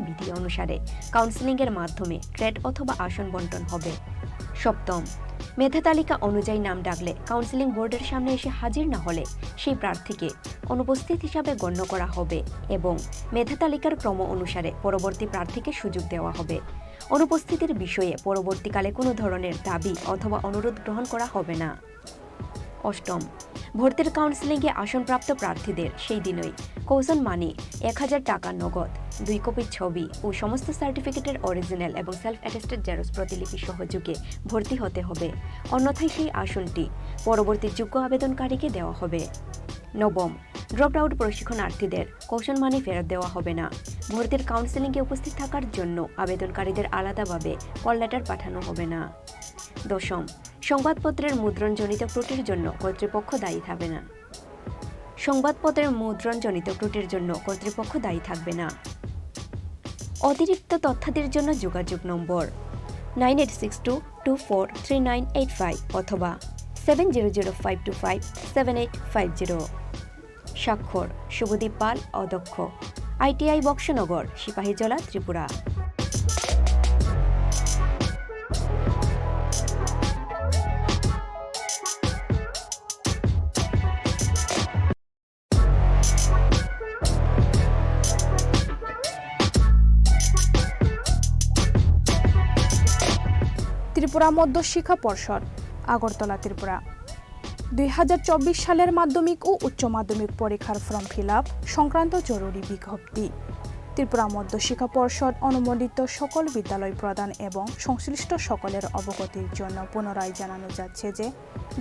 বিধি অনুসারে কাউন্সেলিংয়ের মাধ্যমে ট্রেড অথবা আসন বন্টন হবে। সপ্তম, মেধা তালিকা অনুযায়ী নাম ডাকলে কাউন্সেলিং বোর্ডের সামনে এসে হাজির না হলে সেই প্রার্থীকে অনুপস্থিত হিসাবে গণ্য করা হবে এবং মেধা তালিকার ক্রম অনুসারে পরবর্তী প্রার্থীকে সুযোগ দেওয়া হবে। অনুপস্থিতির বিষয়ে পরবর্তীকালে কোনো ধরনের দাবি অথবা অনুরোধ গ্রহণ করা হবে না। অষ্টম, ভর্তির কাউন্সেলিংয়ে আসনপ্রাপ্ত প্রার্থীদের সেই দিনই কৌশন মানি 1000 টাকা নগদ, 2 কপি ছবি ও সমস্ত সার্টিফিকেটের অরিজিনাল এবং সেলফ অ্যাটেস্টেড জেরক্স প্রতিলিপি সহযোগে ভর্তি হতে হবে, অন্যথায় সেই আসনটি পরবর্তী যোগ্য আবেদনকারীকে দেওয়া হবে। নবম, ড্রপড আউট প্রশিক্ষণার্থীদের কৌশন মানি ফেরত দেওয়া হবে না। ভর্তির কাউন্সেলিংয়ে উপস্থিত থাকার জন্য আবেদনকারীদের আলাদাভাবে কল লেটার পাঠানো হবে না। দশম, সংবাদপত্রের মুদ্রণজনিত ত্রুটির জন্য কর্তৃপক্ষ দায়ী থাকবে না। সংবাদপত্রের মুদ্রণজনিত ত্রুটির জন্য কর্তৃপক্ষ দায়ী থাকবে না। অতিরিক্ত তথ্যাদির জন্য যোগাযোগ নম্বর 9862243985 অথবা 7005257850। স্বাক্ষর শুভদীপ পাল, অধ্যক্ষ, ITI বক্সনগর, সিপাহীজলা, ত্রিপুরা। ত্রিপুরা মধ্যশিক্ষা পর্ষদ, আগরতলা, ত্রিপুরা। 2024 সালের মাধ্যমিক ও উচ্চ মাধ্যমিক পরীক্ষার ফর্ম ফিল আপ সংক্রান্ত জরুরি বিজ্ঞপ্তি। ত্রিপুরা মধ্যশিক্ষা পর্ষদ অনুমোদিত সকল বিদ্যালয় প্রদান এবং সংশ্লিষ্ট সকলের অবগতির জন্য পুনরায় জানানো যাচ্ছে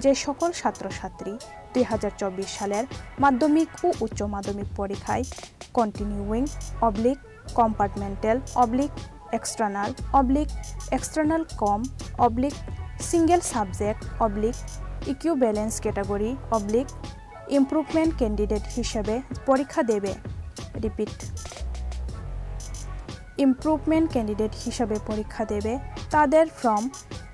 যে সকল ছাত্রছাত্রী 2024 সালের মাধ্যমিক ও উচ্চ মাধ্যমিক পরীক্ষায় continuing compartmental external cum single subject equivalence category improvement candidate হিসেবে পরীক্ষা দেবে। ইমপ্রুভমেন্ট ক্যান্ডিডেট হিসেবে পরীক্ষা দেবে তাদের ফর্ম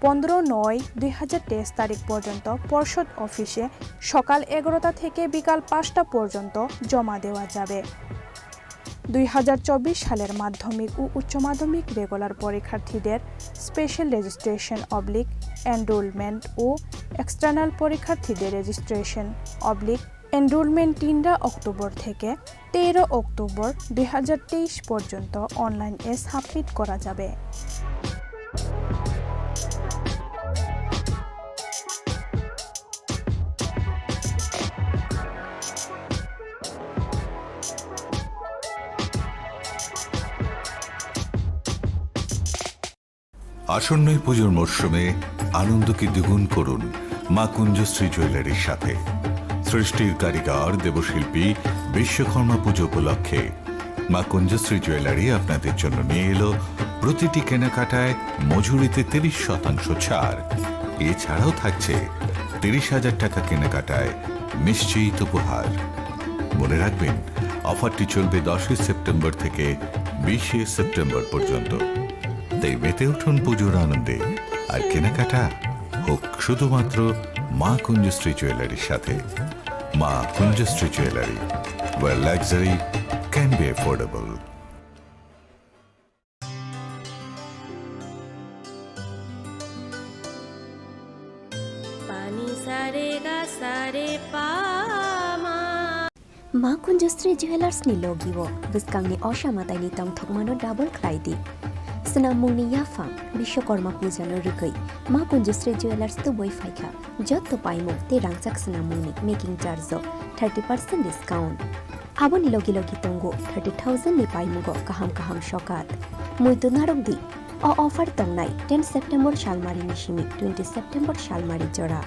15/9/2023 তারিখ পর্যন্ত পর্ষদ অফিসে সকাল 11টা থেকে বিকাল 5টা পর্যন্ত জমা দেওয়া যাবে। 2024 সালের মাধ্যমিক ও উচ্চ মাধ্যমিক রেগুলার পরীক্ষার্থীদের স্পেশাল রেজিস্ট্রেশন এনরোলমেন্ট ও এক্সটার্নাল পরীক্ষার্থীদের রেজিস্ট্রেশন এনরোলমেন্ট 3 অক্টোবর থেকে 13 অক্টোবর 2023 পর্যন্ত অনলাইনে সাবমিট করা যাবে। আসন্ন পুজোর মরশুমে আনন্দকে দ্বিগুণ করুন মা কুঞ্জশ্রী জুয়েলারির সাথে। সৃষ্টির কারিগর দেবশিল্পী বিশ্বকর্মা পুজো উপলক্ষে মা কুঞ্জশ্রী জুয়েলারি আপনাদের জন্য নিয়ে এলো প্রতিটি কেনাকাটায় মজুরিতে 30% ছাড়। এছাড়াও থাকছে 30,000 টাকা কেনাকাটায় নিশ্চিত উপহার। মনে রাখবেন, অফারটি চলবে 10 সেপ্টেম্বর থেকে 20 সেপ্টেম্বর পর্যন্ত। তাই মেতে উঠুন পুজোর আনন্দে, আর কেনাকাটা হোক শুধুমাত্র মা কুঞ্জশ্রী জুয়েলারির সাথে। মা Kunjashree jewellery, where luxury can be affordable. মা কুঞ্জশ্রী জুয়েলার্सनि logiwo biskangni oshamatayni tongthokmano double khlaidi Snamungni yafa Bishwakorma pujano rugoi Ma Kunjusri Jewelers to boy faika Jotto paimo te rangsak snamungni making charge 30% discount. Aboni logi tongo 30,000 ni paimugo kaham shokat. Muito narogdi o offer tongnai 10 September Shalmari nishimi 20 September Shalmari jora.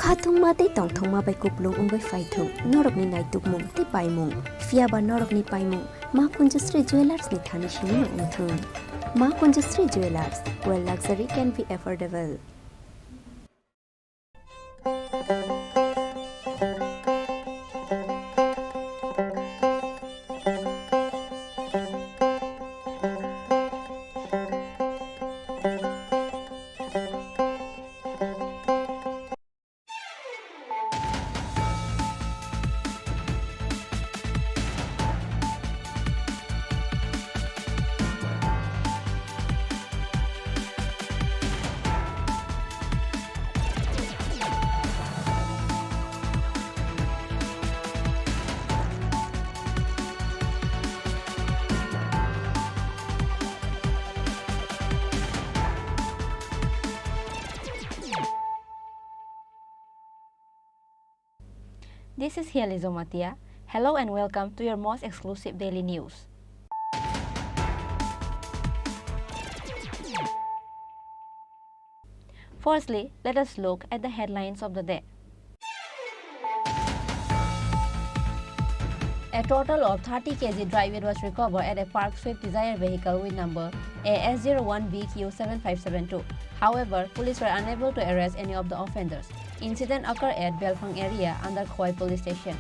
Khatung mate tongthong ma bai kuplung ungoi faithung norokni naitukmung te paimung fiaba norokni paimung Ma Kunjusri Jewelers ni thani shimi unthung. Ma Kunjusri Jewelers, where luxury can be affordable. This is Hiali Zomatia. Hello and welcome to your most exclusive daily news. Firstly, let us look at the headlines of the day. A total of 30 kg dry weight was recovered at a Park Swift Desire vehicle with number AS01BQ7572. However, police were unable to arrest any of the offenders. Incident occurred at Belfang area under Khoi police station.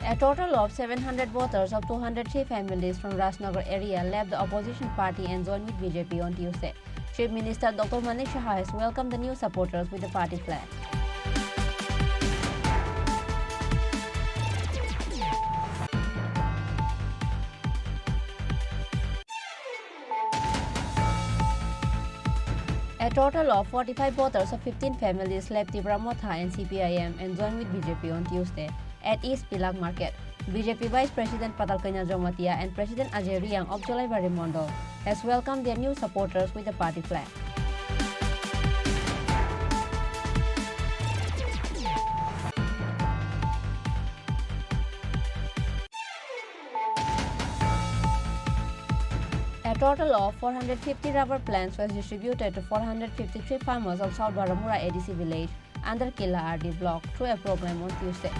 A total of 700 voters of 203 families from Rajnagar area left the opposition party and joined with BJP on Tuesday. Chief Minister Dr. Manik Shah has welcomed the new supporters with the party flag. A total of 45 voters of 15 families left Tripura Motha and CPIM and joined with BJP on Tuesday at East Pilag Market. BJP Vice President Patalkanya Jomatia and President Ajay Riang of Jolaibari Mondol has welcomed their new supporters with the party flag. A total of 450 rubber plants was distributed to 453 farmers of South Baramura ADC village under Killa RD block through a program on Tuesday.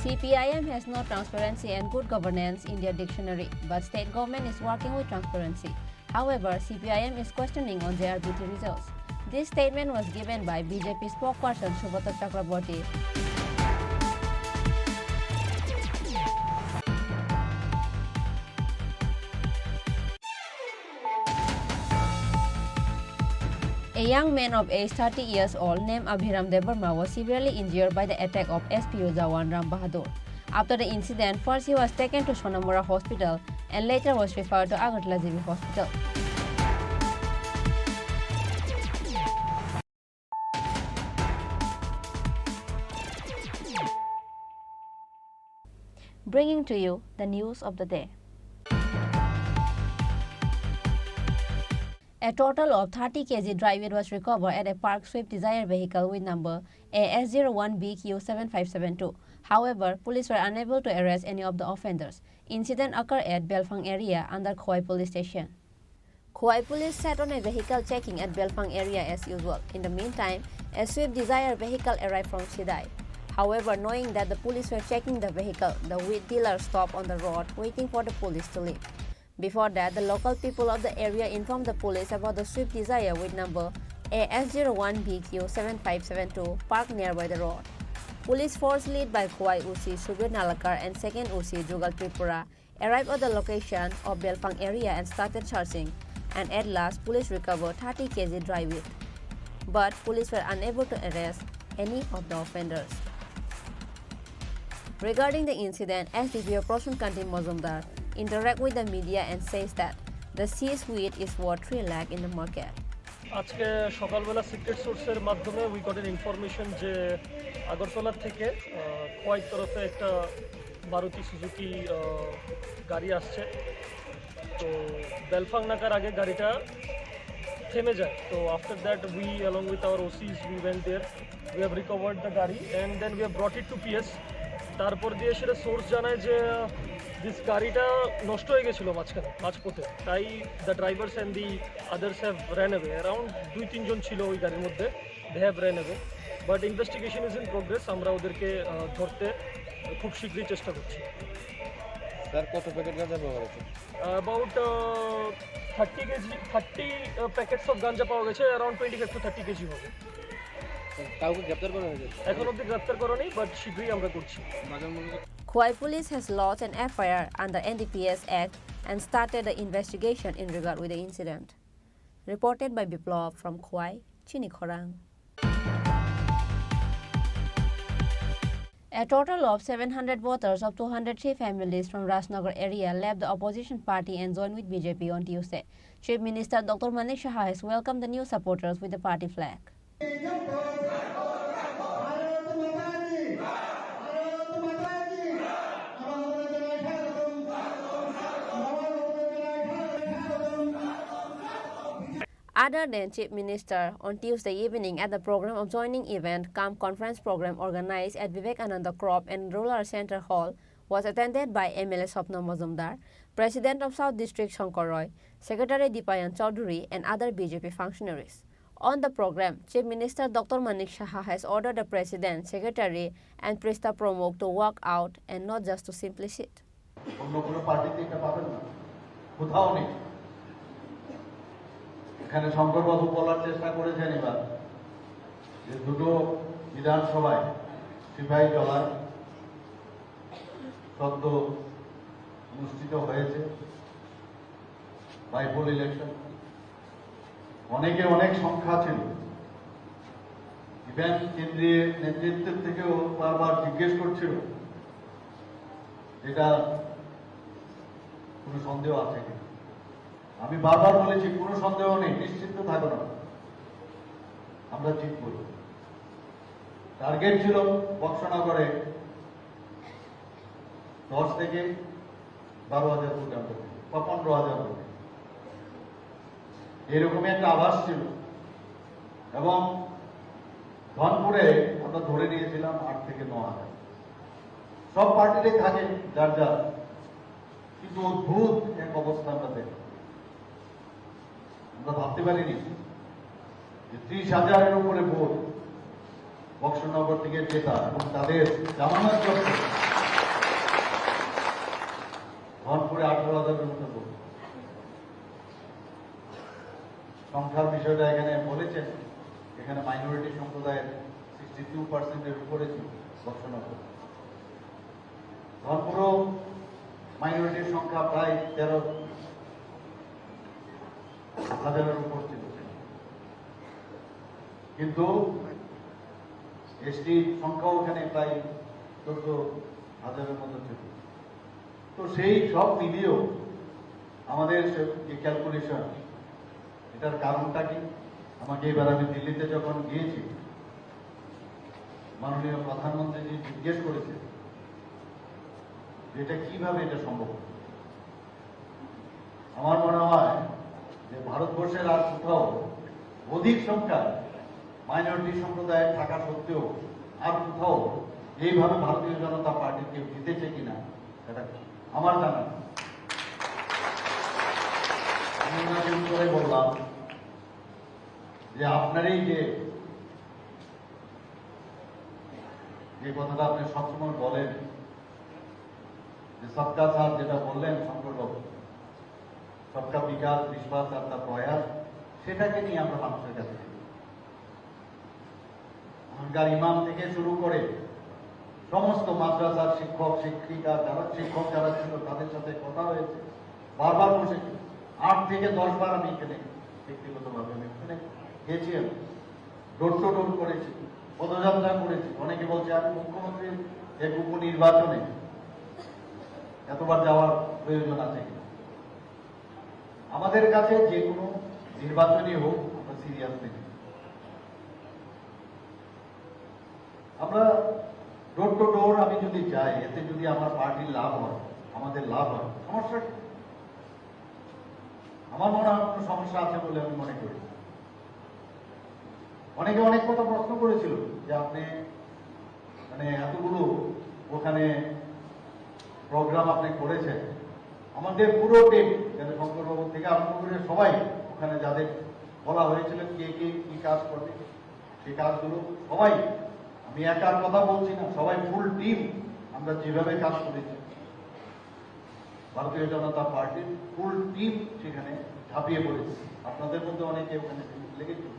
CPIM has no transparency and good governance in their dictionary, but state government is working with transparency. However, CPIM is questioning on JRBT results. This statement was given by BJP spokesperson Subrata Chakraborty. A young man of age 30 years old named Abhiram Devarma was severely injured by the attack of SPO Jawan Ram Bahadur. After the incident, first he was taken to Sonamura Hospital and later was referred to Agartala JB Hospital. Bringing to you the news of the day. A total of 30 kg dry weight was recovered at a Park Swift Desire vehicle with number AS01BQ7572. However, police were unable to arrest any of the offenders. Incident occurred at Belfang area under Khoi police station. Khoi police sat on a vehicle checking at Belfang area as usual. In the meantime, a Swift Desire vehicle arrived from Sidai. However, knowing that the police were checking the vehicle, the wheat dealer stopped on the road waiting for the police to leave. Before that, the local people of the area informed the police about the Swift Desire with number AS01BQ7572 parked nearby the road. Police force led by Khoi UC Subir Nalakar and 2nd UC Jugal Tripura arrived at the location of Belfang area and started searching, and at last police recovered 30 kg dry weight. But police were unable to arrest any of the offenders. Regarding the incident, SDPO Prosun Kanti Mozumdar interact with the media and says that the seized wheat is worth 3 lakh in the market. আজকে সকালবেলা secret সোর্সের মাধ্যমে we got N information যে আগরতলা থেকে খোয়াইর তরফে একটা Maruti Suzuki গাড়ি আসছে। তো বেলফাং নাকার আগে গাড়িটা থেমে যায়। তো after that we along with our OCs we went there, we have recovered the গাড়ি and then we have brought it to PS. তারপর দিয়ে সেটা সোর্স জানায় যে দিস গাড়িটা নষ্ট হয়ে গেছিলো মাঝপথে, তাই the drivers and the others have ran away. Around 2-3 জন ছিল ওই গাড়ির মধ্যে, they have ran away. But investigation is in progress, আমরা ওদেরকে ধরতে খুব শীঘ্রই চেষ্টা করছি। স্যার কত প্যাকেট গাঁজা পাওয়া গেছে? অ্যাবাউট 30 প্যাকেটস অফ গাঁজা পাওয়া গেছে, অ্যারাউন্ড 25 to 30 কেজি হবে। কাউকে গ্রেপ্তার করা হয়েছে? এখন অবধি গ্রেপ্তার করা নেই, বাট শীঘ্রই আমরা করছি। Khoi police has lodged an FIR under NDPS Act and started the investigation in regard with the incident. Reported by Biplov from Khoi, Chini Khorang. A total of 700 voters of 203 families from Rajnagar area left the opposition party and joined with BJP on Tuesday. Chief Minister Dr. Manik Saha has welcomed the new supporters with the party flag. Other than Chief Minister, on Tuesday evening at the program of joining event, Camp Conference program organized at Vivekananda Crop and Rural Center Hall was attended by MLA Swapna Majumdar, President of South District Shankar Roy, Secretary Dipayan Chaudhary and other BJP functionaries. On the program, Chief Minister Dr. Manik Saha has ordered the President, Secretary and Prista Pramukh to walk out and not just to simply sit. এখানে শঙ্করবাবু বলার চেষ্টা করেছেন এবার যে দুটো বিধানসভায় সিপাহী জলায় সদ্য অনুষ্ঠিত হয়েছে বাইপোল ইলেকশন, অনেকে অনেক সংখ্যা ছিল। ইভেন কেন্দ্রীয় নেতৃত্বের থেকেও বারবার জিজ্ঞেস করছিল এটা কোনো সন্দেহ আছে কি। আমি বারবার বলেছি কোনো সন্দেহ নেই, নিশ্চিন্ত থাকো না, আমরা জিতব। টার্গেট ছিল বক্সনগরে 10 থেকে 12,000 ভোট আনতে বা 15,000 ভোট, এরকমই একটা আভাস ছিল। এবং ধনপুরে আমরা ধরে নিয়েছিলাম 8 থেকে 9,000। সব পার্টিতে থাকে যার যার, কিন্তু অদ্ভুত এক অবস্থা আমরা দেখি। আমরা ভাবতে পারিনি যে 30,000-এর উপরে ভোট বক্সনগর থেকে জেতা এবং তাদের জামানত করতে ধনপুরে 18,000-এর মতো ভোট। সংখ্যার বিষয়টা এখানে বলেছেন, এখানে মাইনরিটি সম্প্রদায়ের 62%-এর উপরে ছিল বক্সনগর। ধনপুরও মাইনরিটির সংখ্যা প্রায় 13,000-এর উপর ছিল, কিন্তু এসটি সংখ্যাও এখানে প্রায় 14,000-এর মতো ছিল। তো সেই সব মিলিয়েও আমাদের যে ক্যালকুলেশন, এটার কারণটা কি? আমাকে এবার আমি দিল্লিতে যখন গিয়েছি, মাননীয় প্রধানমন্ত্রী জিজ্ঞেস করেছে যে এটা কিভাবে এটা সম্ভব। আমার মনে হয় যে ভারতবর্ষের আর কোথাও অধিক সংখ্যায় মাইনরিটি সম্প্রদায় থাকা সত্ত্বেও আর কোথাও এইভাবে ভারতীয় জনতা পার্টি কেউ জিতেছে কিনা এটা আমার জানা নেই। আমি করে বললাম যে আপনারই যে কথাটা আপনি সবসময় বলেন যে সবকা সাথ, যেটা বললেন শঙ্করবাবু, সবকা বিকাশ, বিশ্বাস আর তার প্রয়াস, সেটাকে নিয়ে আমরা মানুষের কাছে এখনকার ইমাম থেকে শুরু করে সমস্ত মাদ্রাসার শিক্ষক শিক্ষিকা যারা ছিল তাদের সাথে কথা হয়েছে, বারবার বসেছি। 8 থেকে 10 বার আমি এখানে ব্যক্তিগতভাবে আমি এখানে গেছি, আমি ডোর টু ডোর করেছি, পদযাত্রা করেছি। অনেকে বলছে আমি মুখ্যমন্ত্রীর এক উপনির্বাচনে এতবার যাওয়ার প্রয়োজন আছে কিনা। আমাদের কাছে যে কোনো নির্বাচনই হোক আমরা সিরিয়াস দেখি। আমরা ডোর টু ডোর আমি যদি যাই, এতে যদি আমার পার্টির লাভ হয়, আমাদের লাভ হয়, সমস্যা কি? আমার মনে হয় কোনো সমস্যা আছে বলে আমি মনে করি। অনেকে অনেক কথা প্রশ্ন করেছিল যে আপনি মানে এতগুলো ওখানে প্রোগ্রাম আপনি করেছেন, আমাদের পুরো টিম যাতে শঙ্করবাবু থেকে আরম্ভ করে সবাই ওখানে যাদের বলা হয়েছিল কে কে কি কাজ করবে, সেই কাজগুলো সবাই, আমি একার কথা বলছি না, সবাই ফুল টিম আমরা যেভাবে কাজ করেছি, ভারতীয় জনতা পার্টির ফুল টিম সেখানে ঝাঁপিয়ে পড়েছে। আপনাদের মধ্যে অনেকে ওখানে লেগেছিল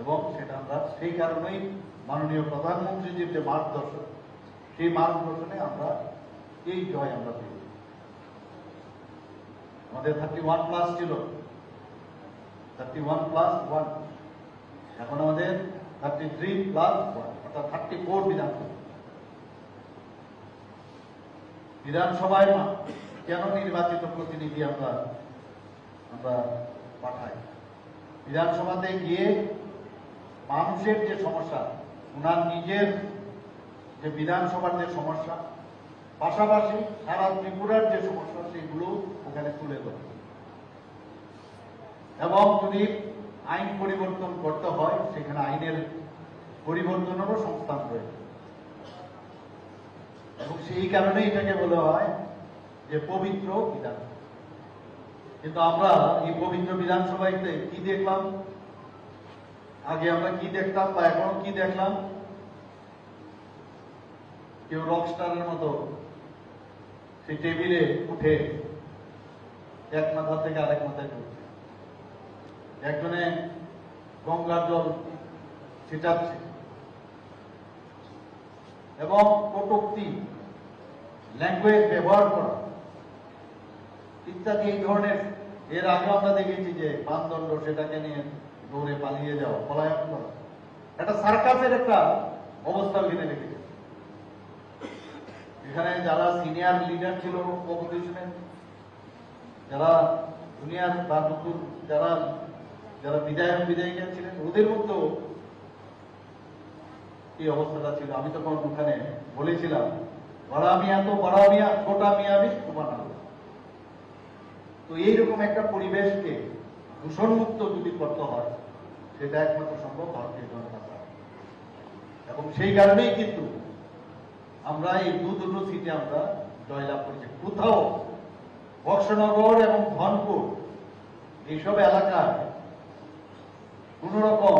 এবং সেটা আমরা সেই কারণেই মাননীয় প্রধানমন্ত্রীজির যে মার্গদর্শন, সেই মার্গদর্শনে আমরা এই জয় আমরা পেয়েছি। আমাদের 31+ ছিল, 31+1, এখন আমাদের 33+1 অর্থাৎ 34 বিধানসভা। বিধানসভায় কেন নির্বাচিত প্রতিনিধি আমরা পাঠাই? বিধানসভাতে গিয়ে মানুষের যে সমস্যা, ওনার নিজের যে বিধানসভার যে সমস্যা, পাশাপাশি সারা ত্রিপুরার যে সমস্যা, সেগুলো ওখানে তুলে ধরে। এবং যদি আইন পরিবর্তন করতে হয়, সেখানে আইনের পরিবর্তনেরও সংস্থান রয়েছে। এবং সেই কারণে এটাকে বলা হয় যে পবিত্র বিধানসভা। কিন্তু আমরা এই পবিত্র বিধানসভাতে কি দেখলাম? আগে আমরা কি দেখতাম বা এখনো কি দেখলাম? কেউ রকস্টারের মতো সেই টেবিলে উঠে এক মাথা থেকে আরেক মাথায় ঢুকছে, একজনে গঙ্গার জল ছিটাচ্ছে এবং কটূক্তি ল্যাঙ্গুয়েজ ব্যবহার করা ইত্যাদি এই ধরনের। এর আগে আমরা দেখেছি যে মানদণ্ড, সেটাকে নিয়ে দৌড়ে পালিয়ে যাওয়া, পলায়ন করা, একটা সার্কাসের একটা অবস্থা ওখানে রেখেছে। এখানে যারা সিনিয়র লিডার ছিল অপোজিশনের, যারা জুনিয়র বা নতুন যারা বিধায়ক বিধায়িকা ছিলেন, ওদের মধ্যেও এই অবস্থাটা ছিল। আমি তখন ওখানে বলেছিলাম, বড়া মিয়া তো বড়া মিয়া, ছোটা মিয়া বি সমান। তো এইরকম একটা পরিবেশকে দূষণমুক্ত যদি করতে হয়, সেটা একমাত্র সম্ভব ভারতীয় জনতা পার্টি। এবং সেই কারণেই কিন্তু আমরা এই দুটো সিটে আমরা জয়লাভ করেছি। কোথাও বক্সনগর এবং ধনপুর এইসব এলাকায় কোন রকম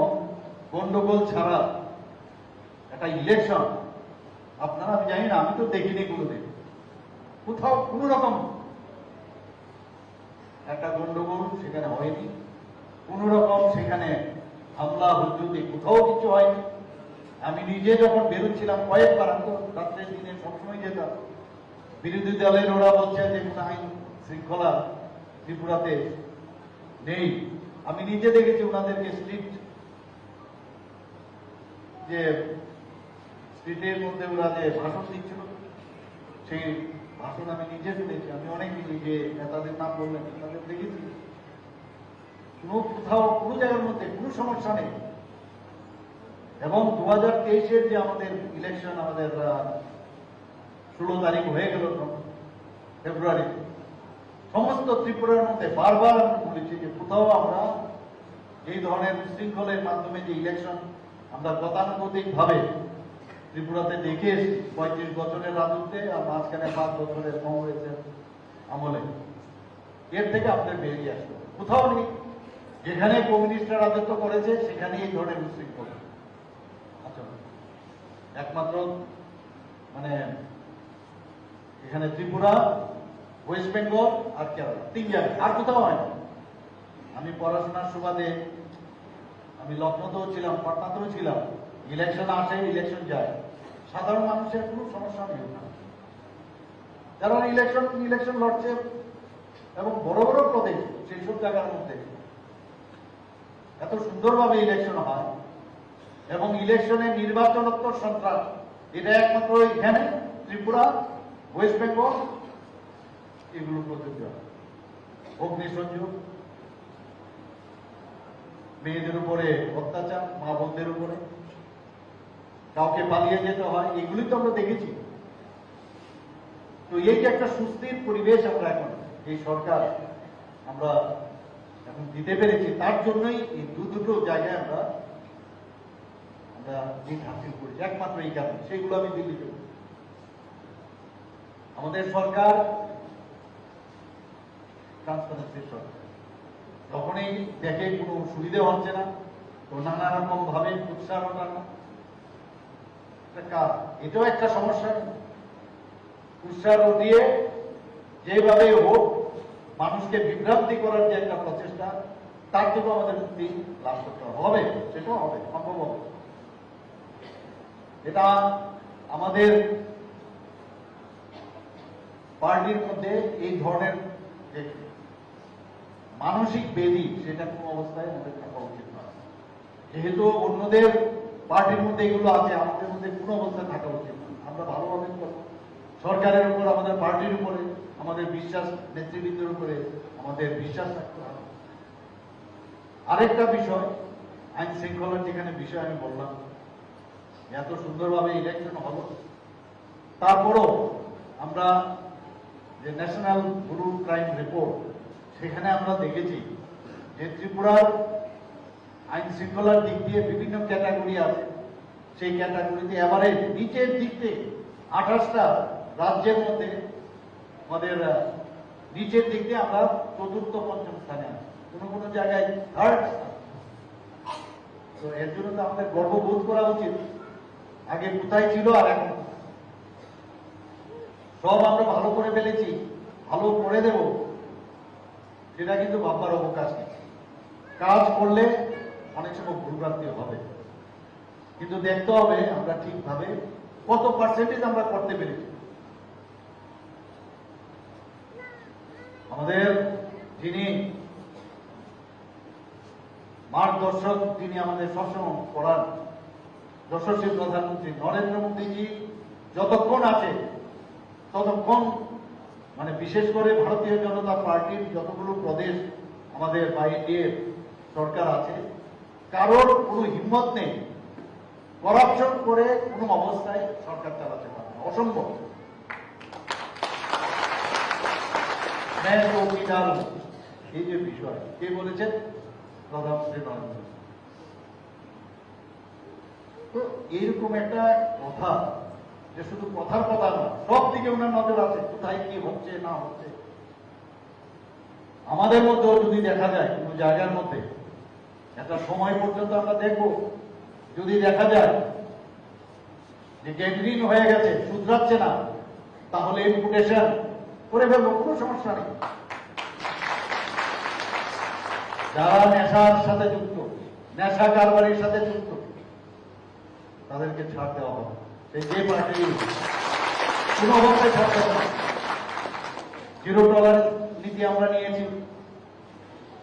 গন্ডগোল ছাড়া একটা ইলেকশন, আপনারা, আমি জানি না, আমি তো দেখিনি কোনোদিন কোথাও কোন রকম একটা গন্ডগোল সেখানে হয়নি। কোন রকম সেখানে হামলা হুজুতি কোথাও কিছু হয়নি। আমি নিজে যখন বেরোচ্ছিলাম কয়েকবার, আমি তো রাত্রের দিনে সবসময় যেতাম, বিরোধী দলের ওরা বলছে যে কোন আইন শৃঙ্খলা ত্রিপুরাতে নেই। আমি নিজে দেখেছি ওনাদেরকে স্ট্রিটের মধ্যে ওরা যে ভাষণ দিচ্ছিল, সেই ভাষণ আমি নিজে শুনেছি। আমি অনেক যে নেতাদের নাম বললেন, তাদের দেখেছি। কোথাও কোনো জায়গার মধ্যে কোনো সমস্যা নেই। এবং 2023-এর যে আমাদের ইলেকশন, আমাদের 16 তারিখ হয়ে গেল ফেব্রুয়ারি, সমস্ত ত্রিপুরার মধ্যে বারবার আমি বলেছি যে কোথাও আমরা এই ধরনের উশৃঙ্খলের মাধ্যমে যে ইলেকশন আমরা গতানুগতিক ভাবে ত্রিপুরাতে দেখে এসেছি 35 বছরের রাজত্বে আর মাঝখানে 5 বছরের কংগ্রেসের আমলে, এর থেকে আমাদের বেরিয়ে আসবে। কোথাও নেই। যেখানে কমিউনিস্টরা রাজত্ব করেছে সেখানে এই ধরনের উশৃঙ্খল। আচ্ছা, একমাত্র মানে এখানে ত্রিপুরা, ওয়েস্ট বেঙ্গল আর কেরালা, 3 জায়গায়, আর কোথাও হয় না। আমি পড়াশোনার সুবাদে আমি লখনৌতেও ছিলাম, পাটনাতেও ছিলাম। ইলেকশন আসে, ইলেকশন যায়, সাধারণ মানুষের কোনো সমস্যা নেই। যারা ইলেকশন লড়ছে এবং বড় বড় প্রদেশ, সেই সব জায়গার মধ্যে এত সুন্দরভাবে ইলেকশন হয় এবং ইলেকশনে নির্বাচনোত্তর সন্ত্রাস, এটা একমাত্র এখানে ত্রিপুরা, ওয়েস্ট বেঙ্গল, এগুলো প্রযোজ্য। অগ্নিসংযোগ, মেয়েদের উপরে অত্যাচার, মা বোনদের উপরে, কাউকে পালিয়ে যেতে হয়, এগুলি তো আমরা দেখেছি। তো এই যে একটা সুস্থির পরিবেশ আমরা এখন এই সরকার আমরা এখন দিতে পেরেছি, তার জন্যই এই দুটো জায়গায় আমরা জিত হাসিল করেছি, একমাত্র এই কারণে। সেইগুলো আমি দিল্লিতে, আমাদের সরকার ট্রান্সপারেন্সির সরকার, যখনই দেখে কোনো সুবিধা হচ্ছে না, তো নানা রকম ভাবে উৎসাহ টানা, এটাও একটা সমস্যা। উৎসাহ দিয়ে যেভাবে হোক মানুষকে বিভ্রান্তি করার যে একটা প্রচেষ্টা, তার থেকেও আমাদের মুক্তি লাভ করতে হবে, সেটাও হবে, সম্ভব হবে। এটা আমাদের পার্টির মধ্যে এই ধরনের যে মানসিক বেদি, সেটা কোনো অবস্থায় আমাদের থাকা উচিত নয়। যেহেতু অন্যদের পার্টির মধ্যে এগুলো আছে, আমাদের মধ্যে কোনো অবস্থা থাকা উচিত না। আমরা ভালোভাবে করবো। সরকারের উপর, আমাদের পার্টির উপরে, আমাদের বিশ্বাস, নেতৃবৃন্দের উপরে আমাদের বিশ্বাস রাখতে হবে। আরেকটা বিষয়, আইন শৃঙ্খলার যেখানে বিষয় আমি বললাম, এত সুন্দরভাবে ইলেকশন হলো, তারপরও আমরা যে ন্যাশনাল ব্যুরো ক্রাইম রিপোর্ট, সেখানে আমরা দেখেছি যে ত্রিপুরার আইন শৃঙ্খলার দিক দিয়ে বিভিন্ন ক্যাটাগরি আছে। সেই ক্যাটাগরিতে এভারেজ নিচের দিক থেকে 28টা রাজ্যের মধ্যে আমাদের নিচের দিক দিয়ে আমরা চতুর্থ পঞ্চম স্থানে আছি, কোনো কোনো জায়গায় থার্ড। তো এর জন্য তো আমাদের গর্ববোধ করা উচিত। আগে কোথায় ছিল আর এখন সব আমরা ভালো করে ফেলেছি, ভালো করে দেব, সেটা কিন্তু ভাববার অবকাশ নেই। কাজ করলে অনেক সময় ভুলভ্রান্তি হবে, কিন্তু দেখতে হবে আমরা ঠিকভাবে কত পার্সেন্টেজ আমরা করতে পেরেছি। আমাদের যিনি মার্গদর্শক, তিনি আমাদের সবসময় পড়ান, যশস্বী প্রধানমন্ত্রী নরেন্দ্র মোদীজি যতক্ষণ আছে ততক্ষণ, মানে বিশেষ করে ভারতীয় জনতা পার্টির যতগুলো প্রদেশ আমাদের বাইরে সরকার আছে, কারোর কোনো হিম্মত নেই করাপশন করে কোনো অবস্থায় সরকার চালাতে পারে না, অসম্ভব। এই যে বিষয় কে বলেছেন? প্রধানমন্ত্রী নরেন্দ্র মোদী। তো এইরকম একটা কথা, যে শুধু কথার কথা না, সব দিকে ওনার নজর আছে, কোথায় কি হচ্ছে না হচ্ছে। আমাদের মধ্যেও যদি দেখা যায় কোনো জায়গার মধ্যে, একটা সময় পর্যন্ত আমরা দেখব, যদি দেখা যায় যে গ্যাংগ্রিন হয়ে গেছে, শুধরাচ্ছে না, তাহলে ইম্পুটেশন করে ফেলবো, কোনো সমস্যা নেই। যারা নেশার সাথে যুক্ত, নেশা কারবারির সাথে যুক্ত, তাদেরকে ছাড় দেওয়া হবে। সেই যে পার্টি কোনো অবস্থায় ছাড় দেওয়া হবে। জিরো টলারেন্স নীতি আমরা নিয়েছি।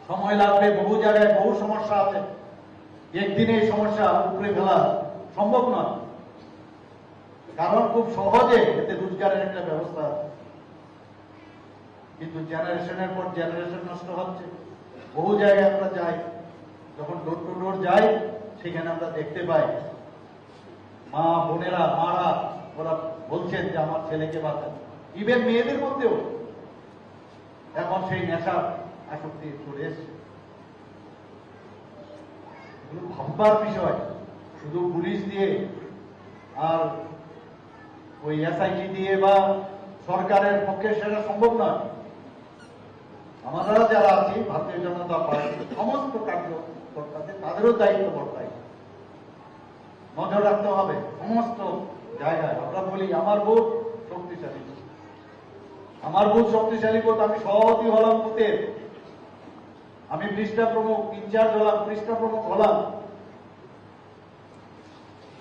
সময় লাগবে, বহু জায়গায় বহু সমস্যা আছে, একদিনে এই সমস্যা উপরে ফেলা সম্ভব নয়, কারণ খুব সহজে এতে রোজগারের একটা ব্যবস্থা আছে, কিন্তু জেনারেশনের পর জেনারেশন নষ্ট হচ্ছে। বহু জায়গায় আমরা যাই, যখন ডোর টু ডোর যাই, সেখানে আমরা দেখতে পাই মা বোনেরা, মারা, ওরা বলছেন যে আমার ছেলেকে বাঁচান। ইভেন মেয়েদের মধ্যেও এখন সেই নেশার আসক্তি চলে এসছে। এগুলো ভাববার বিষয়। শুধু পুলিশ দিয়ে আর ওই এসআইটি দিয়ে বা সরকারের পক্ষে সেটা সম্ভব নয়। আমরা যারা আছি ভারতীয় জনতা পার্টির সমস্ত কার্যকর্তাদের, তাদেরও দায়িত্ব বর্তায়, নজর রাখতে হবে সমস্ত জায়গায়। আমরা বলি আমার ভোট শক্তিশালী, আমার ভোট শক্তিশালী ভোট। আমি সভাপতি হলাম বুথের, আমি পৃষ্ঠা প্রমুখ, ইনচার্জ হলাম, পৃষ্ঠা প্রমুখ হলাম,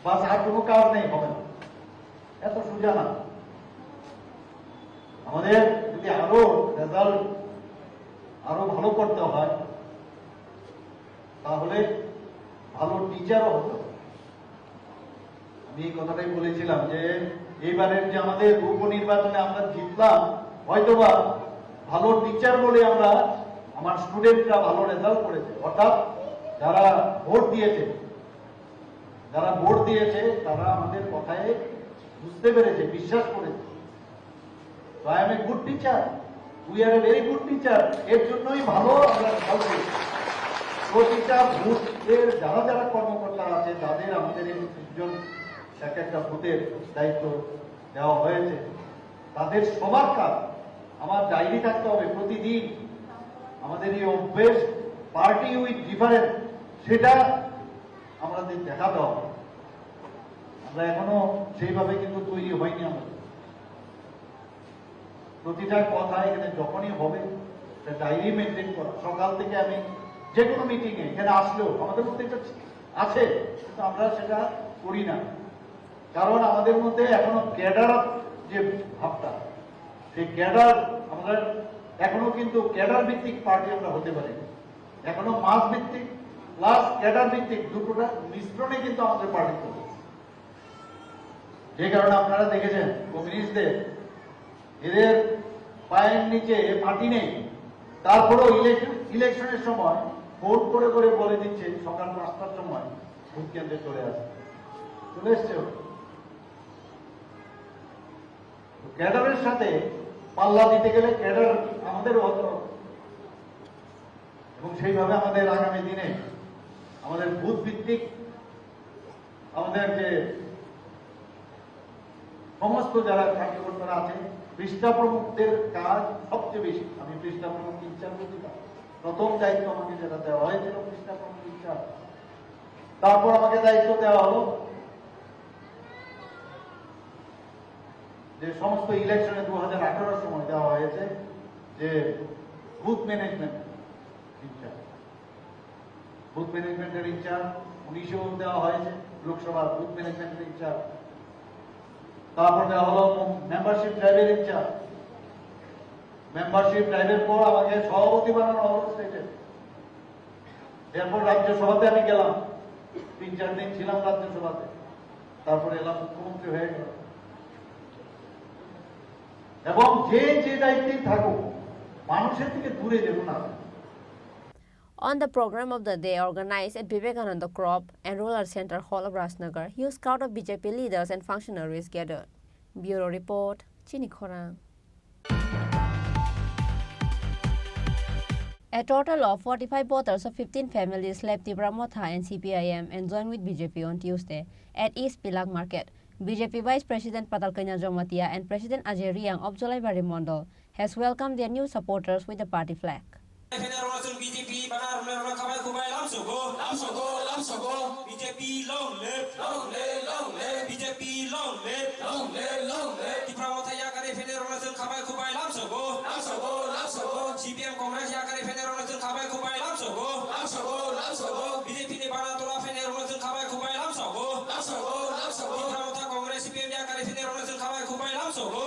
বাস আর কোনো কাজ নেই, হবে না। এত সোজা না। আমাদের যদি আরো রেজাল্ট আরো ভালো করতে হয়, তাহলে ভালো টিচারও হতো। আমি এই কথাটাই বলেছিলাম যে এইবারের যে আমাদের উপনির্বাচনে আমরা জিতলাম, হয়তোবা ভালো টিচার বলে আমরা, আমার স্টুডেন্টরা ভালো রেজাল্ট করেছে, অর্থাৎ যারা ভোট দিয়েছে, তারা আমাদের কথায় বুঝতে পেরেছে, বিশ্বাস করেছে। তো I M a good teacher, we are a very good teacher. এর জন্যই ভালো আমরা রেজাল্ট করেছি। প্রতিটা বুথের যারা যারা কর্মকর্তা আছে, তাদের আমাদের এই 30 জন এক একটা বুথের দায়িত্ব দেওয়া হয়েছে, তাদের সবার কাজ আমার ডায়েরি থাকতে হবে প্রতিদিন। আমাদের এই অভ্যেস, পার্টি উইথ ডিফারেন্স, সেটা আমাদের দেখাতে হবে। আমরা এখনো সেইভাবে কিন্তু তৈরি হয়নি। আমাদের প্রতিটা কথা এখানে যখনই হবে ডায়েরি মেনটেন করা। সকাল থেকে আমি যে কোনো মিটিংয়ে এখানে আসলেও আমাদের মধ্যে এটা আছে, কিন্তু আমরা সেটা করি না, কারণ আমাদের মধ্যে এখনো ক্যাডার যে ভাবটা, সেই ক্যাডার আমরা এখনো কিন্তু ক্যাডার ভিত্তিক পার্টি আমরা হতে পারি, এখনো মাস ভিত্তিক প্লাস ক্যাডার ভিত্তিক দুটোটা মিশ্রণে কিন্তু আমাদের পার্টি চলছে। যে কারণে আপনারা দেখেছেন কমিউনিস্টদের এদের পায়ের নিচে মাটি নেই, তারপরেও ইলেকশনের সময় ভোট করে করে বলে দিচ্ছে সকাল 5টার সময় ভোট কেন্দ্রে চলে এসছে। ক্যাডারের সাথে পাল্লা দিতে গেলে ক্যাডার আমাদের হতো, এবং সেইভাবে আমাদের আগামী দিনে আমাদের বুথ ভিত্তিক আমাদের যে সমস্ত যারা কার্যকর্তারা আছে, পৃষ্ঠা প্রমুখদের কাজ সবচেয়ে বেশি। আমি পৃষ্ঠা প্রমুখ ইনচার্জ দিতাম, প্রথম দায়িত্ব আমাকে যেটা দেওয়া হয়েছিল পৃষ্ঠা প্রমুখ ইনচার্জ। তারপর আমাকে দায়িত্ব দেওয়া হলো যে সমস্ত ইলেকশনে 2018 সময় দেওয়া হয়েছে যে বুথ ম্যানেজমেন্ট ইনচার্জ, বুথ ম্যানেজমেন্টের ইনচার্জ 19 দেওয়া হয়েছে, লোকসভার বুথ ম্যানেজমেন্টের ইনচার্জ। তারপর দেওয়া হলো মেম্বারশিপ ড্রাইভের ইনচার্জ। মেম্বারশিপ ড্রাইভের পর আমাকে সভাপতি বানানো হলো স্টেটের। এরপর রাজ্যসভাতে আমি গেলাম, 3-4 দিন ছিলাম রাজ্যসভাতে, তারপরে এলাম মুখ্যমন্ত্রী হয়ে গেল। এবং যে যে দায়িত্বে থাকুক মানুষের থেকে দূরে যেত না। On the program of the day organized at Vivekananda Crop and Rural Center Hall of Rajnagar, huge crowd of BJP leaders and functionaries gathered. Bureau Report, Chini Khorang. A total of 45 voters of 15 families left Tripura Motha and CPIM and joined with BJP on Tuesday at East Pilag Market. BJP Vice President Patalkanya Jomatia and President Ajay Riang of Jolaibari Mondol has welcomed their new supporters with the party flag. BJP banar merona khabai khubai lamsogo BJP long live BJP long live Tripura Motha ya kare federalism khabai khubai lamsogo CPM Congress ya kare federalism khabai khubai lamsogo BJP ne bana tola federalism khabai khubai lamsogo Tripura Motha Congress CPM ya kare federalism khabai khubai lamsogo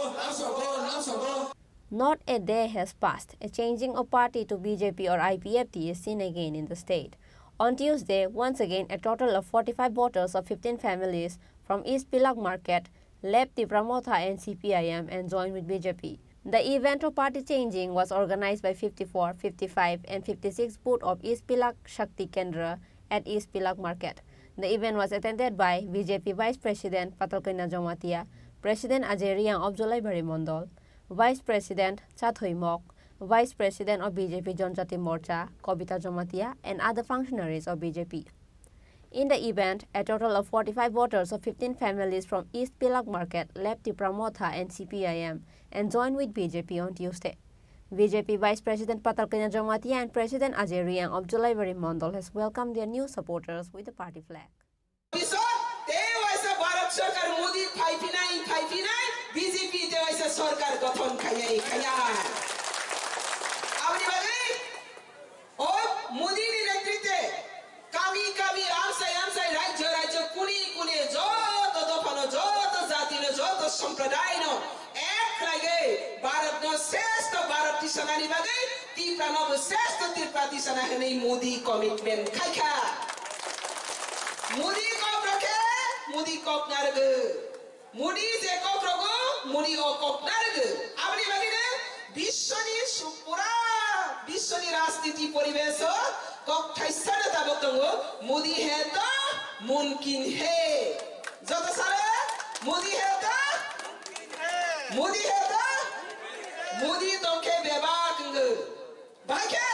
Not a day has passed, a changing of party to BJP or IPFT is seen again in the state. On Tuesday, once again, a total of 45 voters of 15 families from East Pilag Market left Tripura Motha and CPIM and joined with BJP. The event of party changing was organized by 54, 55 and 56 booth of East Pilag Shakti Kendra at East Pilag Market. The event was attended by BJP Vice President Patalkanya Jomatia, President Ajay Riang of Jolaibari Mondol, Vice President Chathoi Mok, Vice President of BJP Janjati Morcha, Kobita Jomatia, and other functionaries of BJP. In the event, a total of 45 voters of 15 families from East Pilag Market left Tripura Motha and CPIM and joined with BJP on Tuesday. BJP Vice President Patalkanya Jomatia and President Ajay Riang of Jolaibari Mondol has welcomed their new supporters with the party flag. BJP দেওয়াইছে সরকার গঠন খাইয়া আপনি ভাবি ও মোদির নেতৃত্বে কামি আমসাই রাজ্য কুনি যত দফানো যত জাতিনো যত সম্প্রদায় এক লাগে ভারত শ্রেষ্ঠ ভারতী সেনানি ভাগে ত্রিপুরা নব শ্রেষ্ঠ ত্রিপুরাতি সেনা হেনে মোদি কমিটমেন্ট খাইখা মোদি কপ রাখে মোদি কপ নারগে মুডি যে কক্রগো মুডি ও ককনারগ আপনি ভাবিনে বিশ্বনি রাজনীতি পরিবেশ ককঠাইছারে দাবতঙ্গ মুদি হেত মুমকিন হে যত সারে মুদি হেত মুদি দকে বেবাকঙ্গ ভাইকে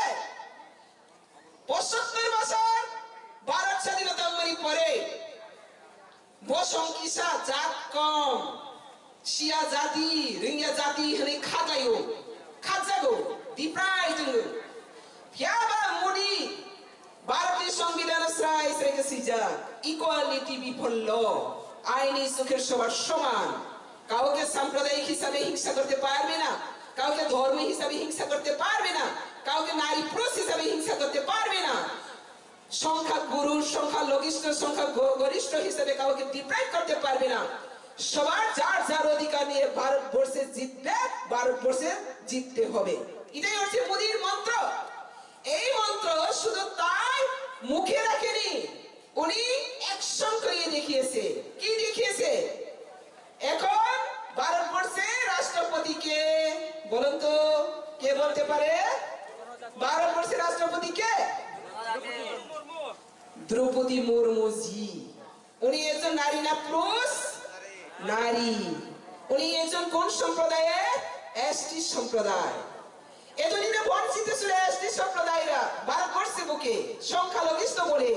75 বছর ভারত স্বাধীনতা পরে বসংকিসা জাত কম শিয়া জাতি রিঙ্গা জাতি হনে খাজাগো দিপ্রাই জঙ্গ ফিয়াবা মুডি ভারতীয় সংবিধান শ্রাই শ্রেগসিজা ইকুয়ালিটি বিফল আইনি সুখের সবার সমান কাউকে সাম্প্রদায়িক হিসাবে হিংসা করতে পারবে না কাউকে ধর্ম হিসাবে হিংসা করতে পারবে না কাউকে নারী পুরুষ হিসাবে হিংসা করতে পারবে না সংখ্যা গুরু সংখ্যা লঘিষ্ঠ সংখ্যা গরিষ্ঠ হিসেবে কাউকে ডিপ্রাইভ করতে পারবে না সবার যার অধিকার নিয়ে ভারতবর্ষে জিতবে ভারতবর্ষে জিততে হবে এটাই হচ্ছে মোদির মন্ত্র এই মন্ত্র শুধু তাই মুখে রাখেনি, উনি অ্যাকশন করে দেখিয়েছে। কি দেখিয়েছে? এখন ভারতবর্ষের রাষ্ট্রপতিকে বলুন তো, কে বলতে পারে? ভারতবর্ষের রাষ্ট্রপতি কে? দ্রৌপদী মুর্মু জি। উনি একজন নারী না পুরুষ? নারী। উনি একজন কোন সম্প্রদায়ের? এসটি সম্প্রদায়। এতদিনে বঞ্চিত ছিল এসটি সম্প্রদায়রা ভারতবর্ষে বুকে সংখ্যালঘিষ্ঠ বলে,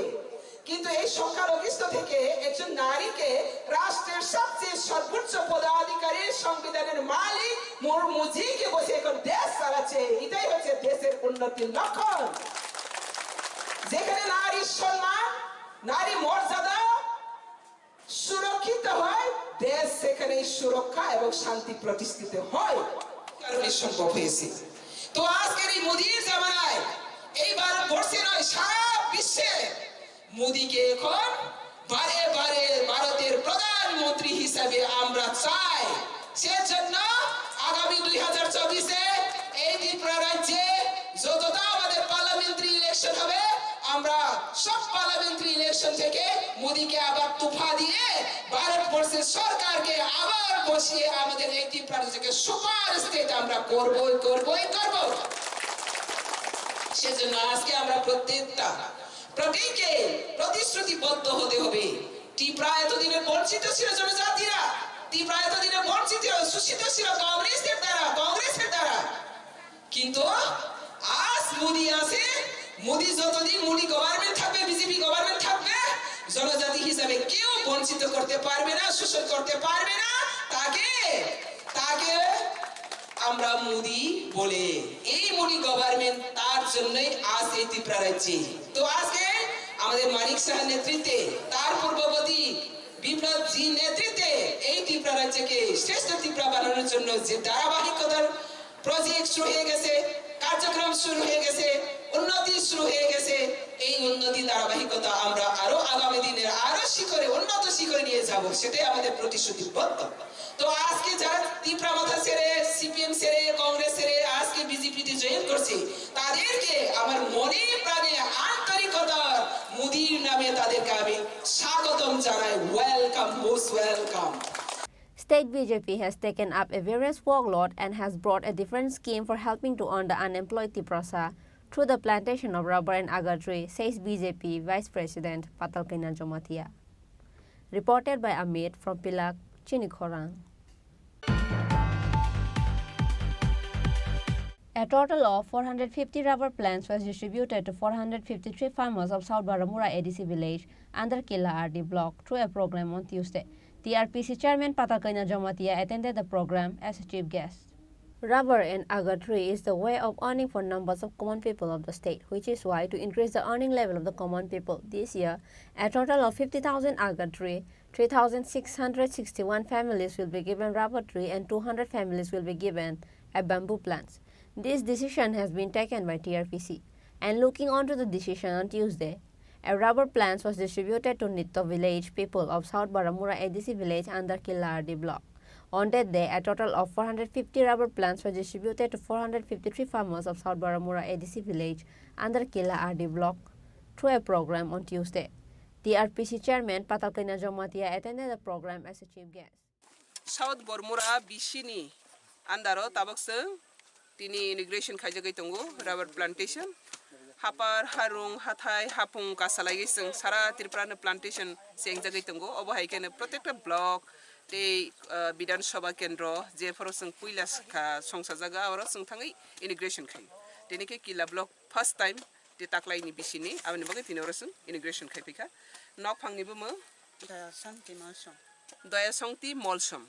কিন্তু এই সংখ্যালঘিষ্ঠ থেকে একজন নারীকে রাষ্ট্রের সবচেয়ে সর্বোচ্চ পদাধিকারী, সংবিধানের মালিক মুর্মুজিকে বসে এখন দেশ চালাচ্ছে। এটাই হচ্ছে দেশের উন্নতির লক্ষণ। যেখানে নারীর সম্মান, নারী মর্যাদা সুরক্ষিত হয়, দেশ সেখানে সুরক্ষা এবং শান্তি প্রতিষ্ঠিত হয়। কারণে সম্ভব হয়েছে। তো আজকের এই মোদির জামানায় এই ভারতবর্ষে নয়, সারা বিশ্বে মোদিকে এখন বারে বারে ভারতের প্রধানমন্ত্রী হিসাবে আমরা চাই। সেজন্য আগামী 2024-এ এই ত্রিপুরা রাজ্যে যতটা আমাদের পার্লামেন্টারি ইলেকশন হবে, আমরা সব পার্লামেন্টারি ইলেকশন থেকে মোদিকে আবার তুফা দিয়ে ভারতবর্ষের সরকারকে আবার বসিয়ে আমাদের এই ত্রিপুরা রাজ্যকে সুপার স্টেট আমরা করবই করবই করব। সেজন্য আজকে আমরা প্রত্যেককে প্রতিশ্রুতিবদ্ধ হতে হবে। ত্রিপুরা এতদিনে বঞ্চিত ছিল জনজাতিরা, ত্রিপুরা এতদিনে বঞ্চিত শোষিত ছিল কংগ্রেসের দ্বারা, কিন্তু আজ মোদি আছে। মোদি যতদিন মোদি গভর্নমেন্ট থাকবে, বিজেপি গভর্নমেন্ট থাকবে, জনজাতি হিসাবে কেউ বঞ্চিত করতে পারবে না, শোষণ করতে পারবে না। তাকে আমরা মোদি বলে। এই মোদি গভর্নমেন্ট, তার জন্যই আজ এই ত্রিপুরা রাজ্যে। তো আজকে আমাদের মানিক শাহের নেতৃত্বে, তার পূর্ববর্তী বিপ্লব জি নেতৃত্বে এই ত্রিপুরা রাজ্যকে শ্রেষ্ঠ ত্রিপুরা বানানোর জন্য যে ধারাবাহিকতার প্রজেক্ট শুরু হয়ে গেছে, কার্যক্রম শুরু হয়ে গেছে, উন্নতি শুরু হয়ে গেছে, এই উন্নতি ধারাবাহিকতা আমরা আরো আগামী দিনে আরো উন্নত শিখরে নিয়ে যাব, সেটাই আমাদের প্রতিশ্রুতিবদ্ধ। তো আজকে যারা ত্রিপুরা মাথা ছেড়ে, সিপিএম ছেড়ে, কংগ্রেস ছেড়ে আজকে বিজেপিতে জয়েন করছে, তাদেরকে আমার মনে প্রাণে আন্তরিকতা মোদির নামে তাদেরকে আমি স্বাগতম জানাই। Welcome, most welcome. State BJP has taken up a various workload and has brought a different scheme for helping to earn the unemployed Tiprasa through the plantation of rubber and agar tree, says BJP Vice President Patalkina Jomatia. Reported by Amit from Pilak, Chini Khorang. A total of 450 rubber plants was distributed to 453 farmers of South Baramura ADC village under Kila RD block through a program on Tuesday. The RPC chairman Patalkina Jomatia attended the program as a chief guest. Rubber and agar tree is the way of earning for numbers of common people of the state, which is why to increase the earning level of the common people this year, a total of 50,000 agar tree, 3,661 families will be given rubber tree and 200 families will be given a bamboo plants. This decision has been taken by TRPC, and looking onto the decision on Tuesday, a rubber plant was distributed to Nitto village people of South Baramura ADC village under Kilardi block. On that day, a total of 450 rubber plants were distributed to 453 farmers of South Baramura ADC village under Kilardi block through a program on Tuesday. The RPC chairman Patalkina Jomatia attended the program as a chief guest. South Baramura Bishini andaro tabakseng tini integration khajagai tongo rubber plantation hapar harung hathai hapung kasalai seng sara Tripura plantation seng jagai tongo obo haikene protekta block te bidan sabha kendra je foro seng puilas kha songsa jaga aro seng thangai integration khai tenike kila block first time te taklai ni bisini abani bagai tini oro seng integration khai pika nok phangni bo mo daya songti molsom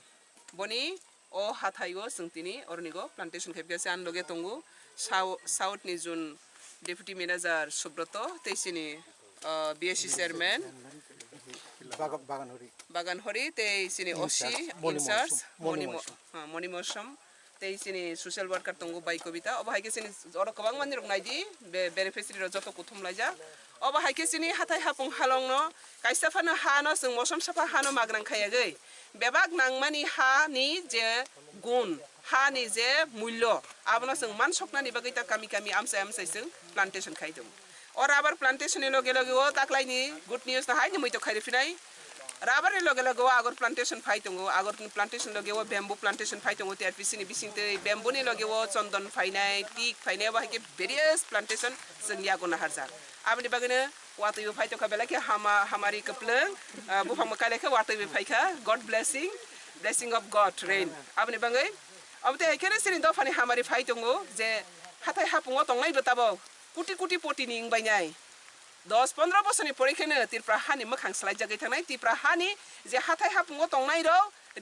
boni o hathaigo sengtini ornigo plantation khepgase anloge tongo south ni jun deputy manager Subroto teisini BSC chairman baganhori teisini osi in-charge monimosham teisini social worker tongo bai kobita oba haikesini oro kobang mani rok naidi beneficiary ro joto kuthum laija oba haikesini hathai hapung halongno kaisa phano hano seng mosom safa hano magrang khayagei bebak nangmani ha ni je gun ha ni je mulyo abno seng man soknani bagita kami amsai seng plantation khaidum और rubber plantation लगे लगे वो ताकलाइनी good news ना हाई मैं तो खाई फिनाई राबार लगे लगे वो आगर प्लांटेशन फाई दंगो आगर प्लांटेशन लगे वो बेम्बू प्लांटेशन फाई दंगो टीआरपीसी नि बिसिंते बेम्बू नि लगे वो चंदन फाइनाय टीक फाइनाय बाहाय के वेरियस प्लांटेशन जों यागो नाहारजा आबनि बागैनो वाटो यो फाइ तो खाबेला के हमारी कपलंग बुफां मकाले के वाटो यो फाइखा God blessing of God rain आबनि बागै अबते हेकेरे सिनि दफानि हमारी फाइ दंगो जे हाथाय हापुङो तंनाय बताबो कुटी पोटिनि इंबायनाय 10-15 बोसोरनि परीक्षानो त्रिपुरा हानि मोखां स्लाइजागै थांनाय त्रिपुरा हानि जे हाथाय हापुङो तंनाय र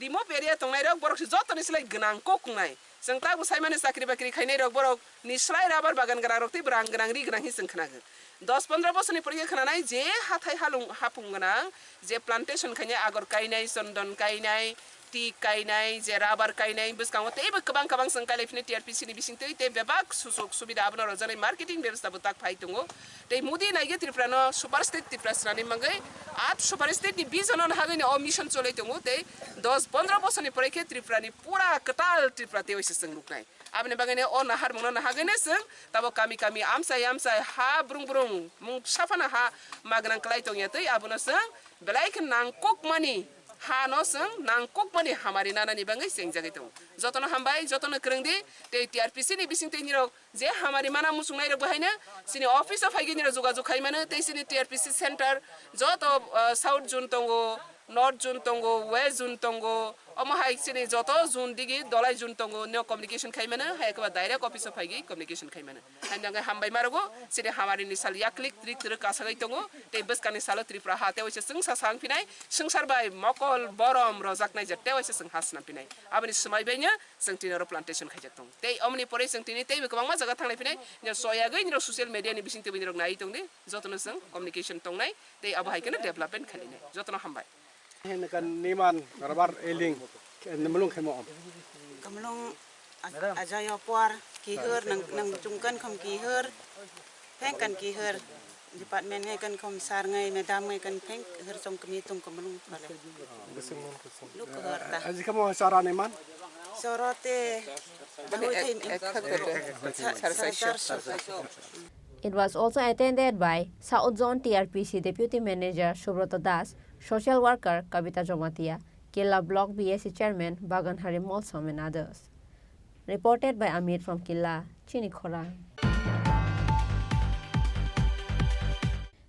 रिमोट एरिया तंनाय र बरक जतनि स्लाइ गोनां कोकुंनाय जों ताबो साइमाने साख्रि बाख्रि खायनाय र बरक निस्लाय राबार बागान गोनां रक्ति ब्रां गोनां रि गोनां हिसं खोनागो 10-15 बोसोरनि परीक्षा खोनानाय जे हाथाय हापुं गोनां जे प्लांटेशन खायनाय आगर गायनाय चंदन गायनाय टी गायनाय जे राबार गायनाय बसकाङो तेबो गोबां जों गायलायफिनो टीआरपीसी नि बिसिंते ते बेबाक सुजुग सुबिदा आबनो रजानाय मार्केटिं व्यवस्थाबो ताक फाइ दंगो ते मोदी नायगे त्रिपुरानो सुपार स्टेट त्रिपुरा स्रानि मंगै आठ सुपार स्टेट नि बिजन हागैनो अ मिशन चलै दंगो ते 10-15 बोसोरनि परीक्षा त्रिपुरानि पूरा कटाल त्रिपुरा ते वैसे जों लुकनाय आबने बागैनो अ नाहार मंनो नाहागैनो जों ताबो कामी आमसाय हा ब्रुं मुं साफाना हा मागनां क्लाय दंयातै आबनो जों बेलायक नांकोक मानि हा न जों नांकोक मानि हमारी नानानि बाङै जों जागै दं जतनो हामबाय जतनो करंदि ते टीआरपीसी नि बिसिंते निरो जे हमारी माना मुसुंनाय र बहायनो सिनि ऑफिस अफ हाइगिनि र जोगाजोग खायमानो ते सिनि टीआरपीसी सेंटर जतो साउथ जोन तंगो नॉर्थ जोन तंगो वेस्ट जोन तंगो अमहाय सिनि जतो जोन दिगि दलाय जोन तंगो नो कम्युनिकेशन खायमानो हायकबा डायरेक्ट ऑफिस अफ हाइगि कम्युनिकेशन खायमानो हायनांगै हामबाय मारगो सिनि हमारी नि साल याक्लिक त्रिक त्रिक कासागै तंगो ते बसकानि साल त्रिपुरा हाते वैसे जों सासां फिनाय संसारबाय मकल बरम रजाकनाय जते वैसे जों हासना फिनाय आबनि समायबायनो जों तिनरो प्लांटेशन खायजाक दं ते अमनि परे जों तिनि ते गोबां मा जागा थांनाय फिनाय ने सयागै नि सोशल मीडिया नि बिसिंते बिनि रग नाय दंदि जतनो जों कम्युनिकेशन तंनाय ते आबहायखनो डेभलपमेंट खालिनाय जतनो हामबाय हेनकान निमान rubber एलिं नमलुं खेमो कमलong ajayo por kihur nang tungkan khom kihur pengkan kihur department ngai kan komisar ngai madam ngai kan peng hur som kami tung kemlung pale lu kehur ta aji kamu sara neman sorote It was also attended by South Zone TRPC Deputy Manager Subrata Das, Social Worker Kavita Jomatia, Killa Block BSC Chairman Bagan Harim Molsom and others. Reported by Amir from Killa, Chini Khorang.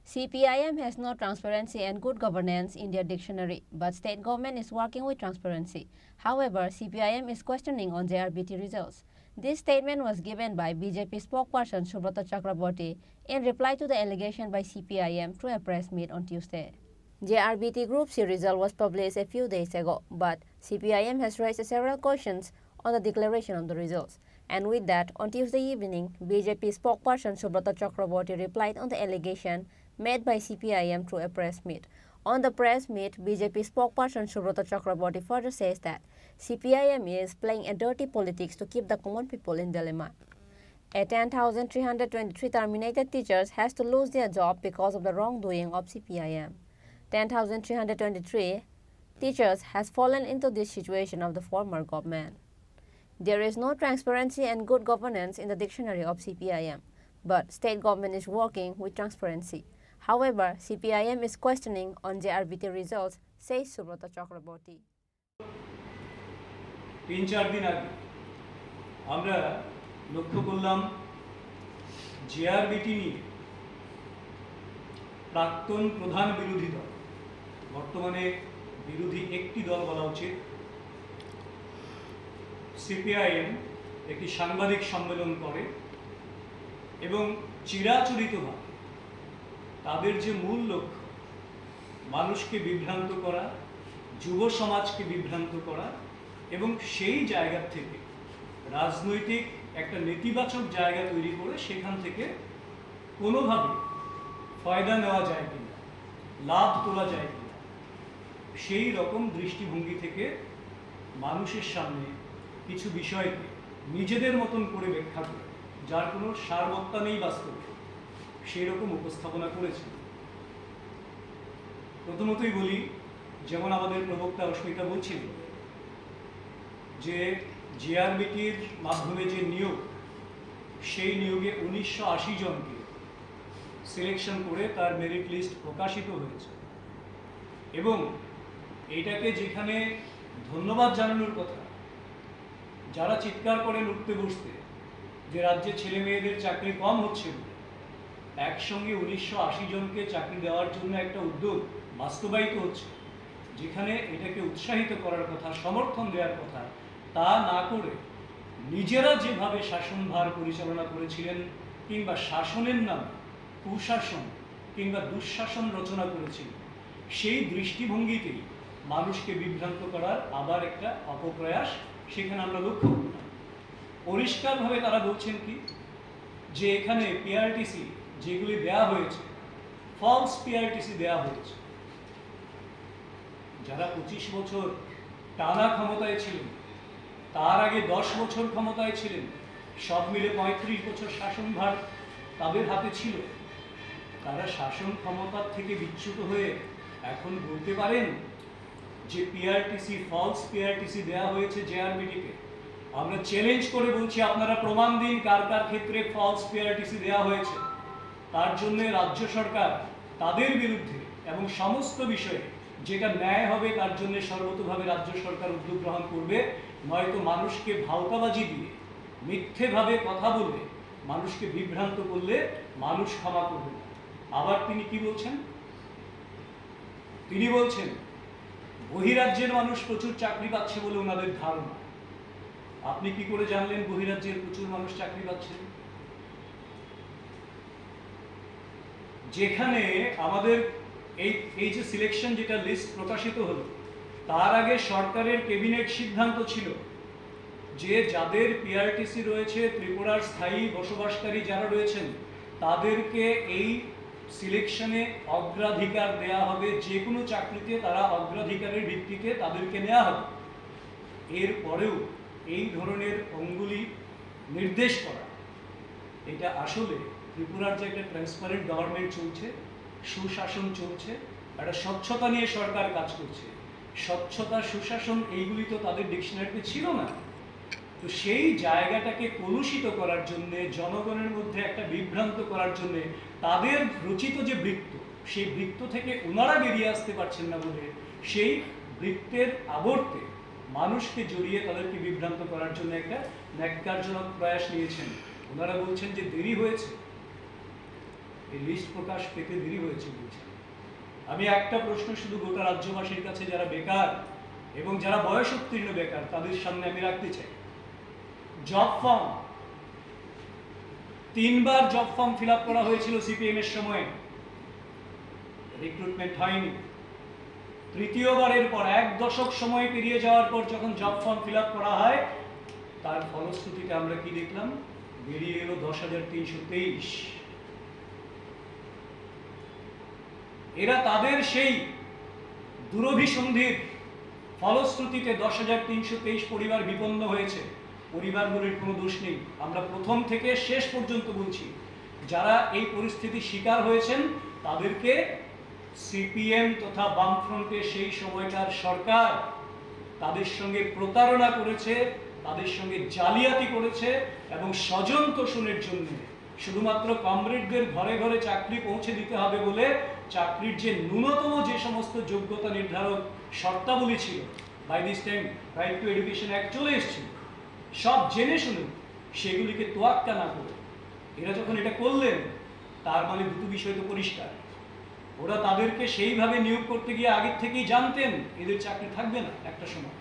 CPIM has no transparency and good governance in their dictionary, but state government is working with transparency. However, CPIM is questioning on JRBT results. This statement was given by BJP spokesperson Subrata Chakraborty in reply to the allegation by CPIM through a press meet on Tuesday. JRBT Group C result was published a few days ago, but CPIM has raised several questions on the declaration of the results. And with that, on Tuesday evening, BJP spokesperson Subrata Chakraborty replied on the allegation made by CPIM through a press meet. On the press meet, BJP spokesperson Subrata Chakraborty further says that CPIM is playing a dirty politics to keep the common people in dilemma. A 10,323 terminated teachers has to lose their job because of the wrongdoing of CPIM. 10,323 teachers has fallen into this situation of the former government. There is no transparency and good governance in the dictionary of CPIM, but state government is working with transparency. However, CPIM is questioning on JRBT results, says Subrata Chakraborty. 3-4 दिन आगे আমরা লক্ষ্য করলাম GRBT নিয়ে প্রাক্তন প্রধান বিরোধী দল বর্তমানে বিরোধী একটি দল বলা উচিত সিপিআইএম একটি সাংবাদিক সম্মেলন করে এবং চিরাচরিতভাবে তাদের যে মূল লক্ষ্য মানুষকে বিভ্রান্ত করা যুব সমাজকে বিভ্রান্ত করা এবং সেই জায়গা থেকে রাজনৈতিক একটা নেতিবাচক জায়গা তৈরি করে সেখান থেকে কোনোভাবে ফায়দা নেওয়া যায় কিনা লাভ তোলা যায় কিনা সেই রকম দৃষ্টিভঙ্গি থেকে মানুষের সামনে কিছু বিষয়কে নিজেদের মতন করে ব্যাখ্যা করে যার কোনো সারবত্তা নেই বাস্তবে সেই রকম উপস্থাপনা করেছে প্রথমতই বলি যেমন আমাদের প্রবক্তা অস্মিতা বলছিল যে জিআরবিটির মাধ্যমে যে নিয়োগ সেই নিয়োগে 1980 জনকে সিলেকশন করে তার মেরিট লিস্ট প্রকাশিত হয়েছে এবং এইটাকে যেখানে ধন্যবাদ জানানোর কথা, যারা চিৎকার করেন উঠতে বসতে যে রাজ্যে ছেলে মেয়েদের চাকরি কম হচ্ছে, একসঙ্গে 1980 জনকে চাকরি দেওয়ার জন্য একটা উদ্যোগ বাস্তবায়িত হচ্ছে, যেখানে এটাকে উৎসাহিত করার কথা, সমর্থন দেওয়ার কথা, তা না করে নিজেরা যেভাবে শাসনভার পরিচালনা করেছিলেন কিংবা শাসনের নামে কুশাসন কিংবা দুঃশাসন রচনা করেছিলেন, সেই দৃষ্টিভঙ্গিতেই মানুষকে বিভ্রান্ত করার আবার একটা অপপ্রয়াস সেখানে আমরা লক্ষ্য করলাম। পরিষ্কারভাবে তারা বলছেন কি, যে এখানে পিআরটিসি যেগুলি দেয়া হয়েছে, ফলস পিআরটিসি দেয়া হয়েছে। যারা 25 বছর টানা ক্ষমতায় ছিলেন, তার আগে 10 বছর ক্ষমতায় ছিলেন, সব মিলে 35 বছর শাসনভার তাদের হাতে ছিল, তারা শাসন ক্ষমতার থেকে বিচ্যুত হয়ে এখন বলতে পারেন যে পিআরটিসি, ফলস পিআরটিসি দেয়া হয়েছে জেআরবিটিকে। আমরা চ্যালেঞ্জ করে বলছি, আপনারা প্রমাণ দিন কার কার ক্ষেত্রে ফলস পিআরটিসি দেয়া হয়েছে। তার জন্য রাজ্য সরকার তাদের বিরুদ্ধে এবং সমস্ত বিষয়ে যেটা ন্যায় হবে তার জন্য সর্বতোভাবে রাজ্য সরকার উদ্যোগ গ্রহণ করবে, নয়তো মানুষকে ভাওতাবাজি দিয়ে মিথ্যেভাবে কথা বলে মানুষকে বিভ্রান্ত করলে মানুষ ক্ষমা করবে না। আবার তিনি কি বলছেন? তিনি বলছেন বহিরাজ্যের মানুষ প্রচুর চাকরি পাচ্ছে বলে ওনাদের ধারণা। আপনি কি করে জানলেন বহিরাজ্যের প্রচুর মানুষ চাকরি পাচ্ছে? যেখানে আমাদের এই যে সিলেকশন যেটা লিস্ট প্রকাশিত হলো, তার আগে সরকারের ক্যাবিনেট সিদ্ধান্ত ছিল যে যাদের পিআরটিসি রয়েছে, ত্রিপুরার স্থায়ী বসবাসকারী যারা রয়েছেন, তাদেরকে এই সিলেকশনে অগ্রাধিকার দেয়া হবে, যে কোনো চাকরিতে তারা অগ্রাধিকারের ভিত্তিতে তাদেরকে নেওয়া হবে। এরপরেও এই ধরনের অঙ্গুলি নির্দেশ করা, এটা আসলে ত্রিপুরার যে একটা ট্রান্সপারেন্ট গভর্নমেন্ট চলছে, সুশাসন চলছে, একটা স্বচ্ছতা নিয়ে সরকার কাজ করছে, স্বচ্ছতা সুশাসন এইগুলি তো তাদের ডিকশনারিতে ছিল না। তো সেই জায়গাটাকে কলুষিত করার জন্য, জনগণের মধ্যে একটা বিভ্রান্ত করার জন্য তাদের রচিত যে বৃত্ত, সেই বৃত্ত থেকে ওনারা বেরিয়ে আসতে পারছেন না বলে সেই বৃত্তের আবর্তে মানুষকে জড়িয়ে তাদেরকে বিভ্রান্ত করার জন্য একটা ন্যাক্কারজনক প্রয়াস নিয়েছেন। ওনারা বলছেন যে দেরি হয়েছে, এই লিস্ট প্রকাশ পেতে দেরি হয়েছে বলছেন। আমি একটা প্রশ্ন শুধু গোটা রাজ্যবাসীর কাছে, যারা বেকার এবং যারা বয়স উত্তীর্ণ বেকার, তাদের সামনে আমি রাখতে চাই। জব ফর্ম 3 বার জব ফর্ম ফিল আপ করা হয়েছিল সিপিএম এর সময়, রিক্রুটমেন্ট হয়নি। তৃতীয়বারের পর 1 দশক সময় পেরিয়ে যাওয়ার পর যখন জব ফর্ম ফিল আপ করা হয়, তার ফলশ্রুতিতে আমরা কি দেখলাম? বেরিয়ে এলো 10,323। এরা তাদের সেই দুরভিসন্ধির ফলশ্রুতিতে 10,323 পরিবার বিপন্ন হয়েছে। পরিবারগুলির কোনো দোষ নেই, আমরা প্রথম থেকে শেষ পর্যন্ত বলছি, যারা এই পরিস্থিতির শিকার হয়েছেন তাদেরকে সিপিএম তথা বামফ্রন্টের সেই সময়কার সরকার তাদের সঙ্গে প্রতারণা করেছে, তাদের সঙ্গে জালিয়াতি করেছে এবং স্বজন তোষণের জন্য শুধুমাত্র কমরেডদের ঘরে ঘরে চাকরি পৌঁছে দিতে হবে বলে চাকরির যে ন্যূনতম যে সমস্ত যোগ্যতা নির্ধারক শর্তাবলী ছিল, by this time right to education act চলে এসেছিল, সব জেনে শুনে সেগুলিকে তোয়াক্কা না করে এরা যখন এটা করলেন, তার মানে দুটো বিষয় তো পরিষ্কার। ওরা তাদেরকে সেইভাবে নিয়োগ করতে গিয়ে আগের থেকেই জানতেন এদের চাকরি থাকবে না একটা সময়,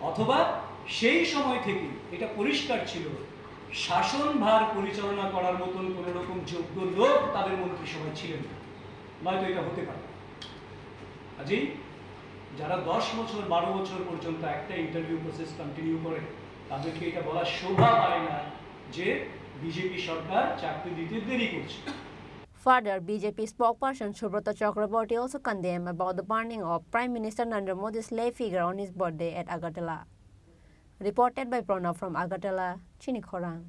অথবা সেই সময় থেকে এটা পরিষ্কার ছিল শাসনভার পরিচালনা করার মতন কোনো রকম যোগ্য লোক তাদের মন্ত্রিসভায় ছিলেন না, নয়তো এটা হতে পারে। কাজেই যারা 10 বছর 12 বছর পর্যন্ত একটা ইন্টারভিউ প্রসেস কন্টিনিউ করে, তাদেরকে এটা বলা শোভা পায় না যে বিজেপি সরকার চাকরি দিতে দেরি করছে। Further, BJP spokesperson Subrata Chakraborty also condemned about the burning of Prime Minister Narendra Modi's lay figure on his birthday at Agartala. Reported by Pranav from Agartala, Chini Khorang.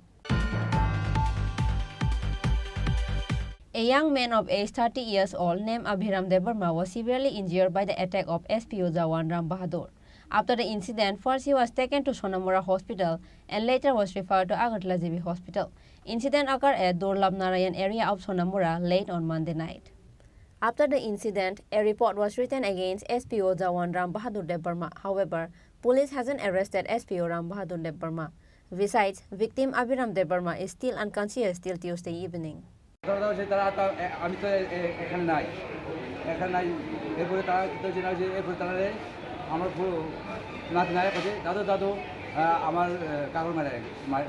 A young man of age 30 years old named Abhiram Devarma was severely injured by the attack of SPO Jawan Ram Bahadur After the incident, first he was taken to Sonamura Hospital and later was referred to Agartala JB Hospital. Incident occurred at Durlab Narayan area of Sonamura late on Monday night. After the incident, a report was written against SPO Jawan Ram Bahadur Debarma. However, police hasn't arrested SPO Ram Bahadur Debarma. Besides, victim Abhiram Debarma is still unconscious till Tuesday evening. আমি তো এখানে নাই এরপরে তারা এরপরে তারা আমার নাতি নায়ক আছে দাদু দাদু আমার কাগজ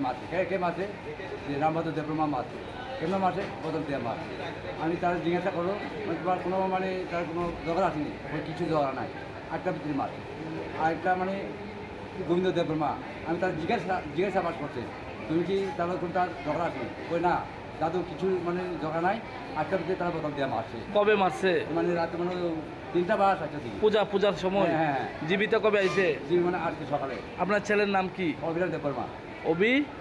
মারছে কে মারছে যে রামবাদুর দেবরমা মারছে কেমন মারছে বদল দিয়ে মার আমি তার জিজ্ঞাসা করলো তোমার কোনো মানে তার কোনো ঝগড়া আসেনি কিছু ঝগড়া নাই আটটা ভিতরে মারছে আরেকটা মানে গোবিন্দ দেবরমা আমি তার জিজ্ঞাসাবাদ করছে তুমি কি তার তার ঝগড়া আসেনি ওই না দাদু কিছু মানে ঝগড়া নাই আটটা ভিতরে তারা বদল দিয়ে মারছে কবে মারছে মানে রাতে মানে 3টা বা 4টার দিকে পূজার সময় হ্যাঁ জীবিত কবে আইছে জীবিত মানে আজকে সকালে আপনার ছেলের নাম কি অবিরাম দেববর্মা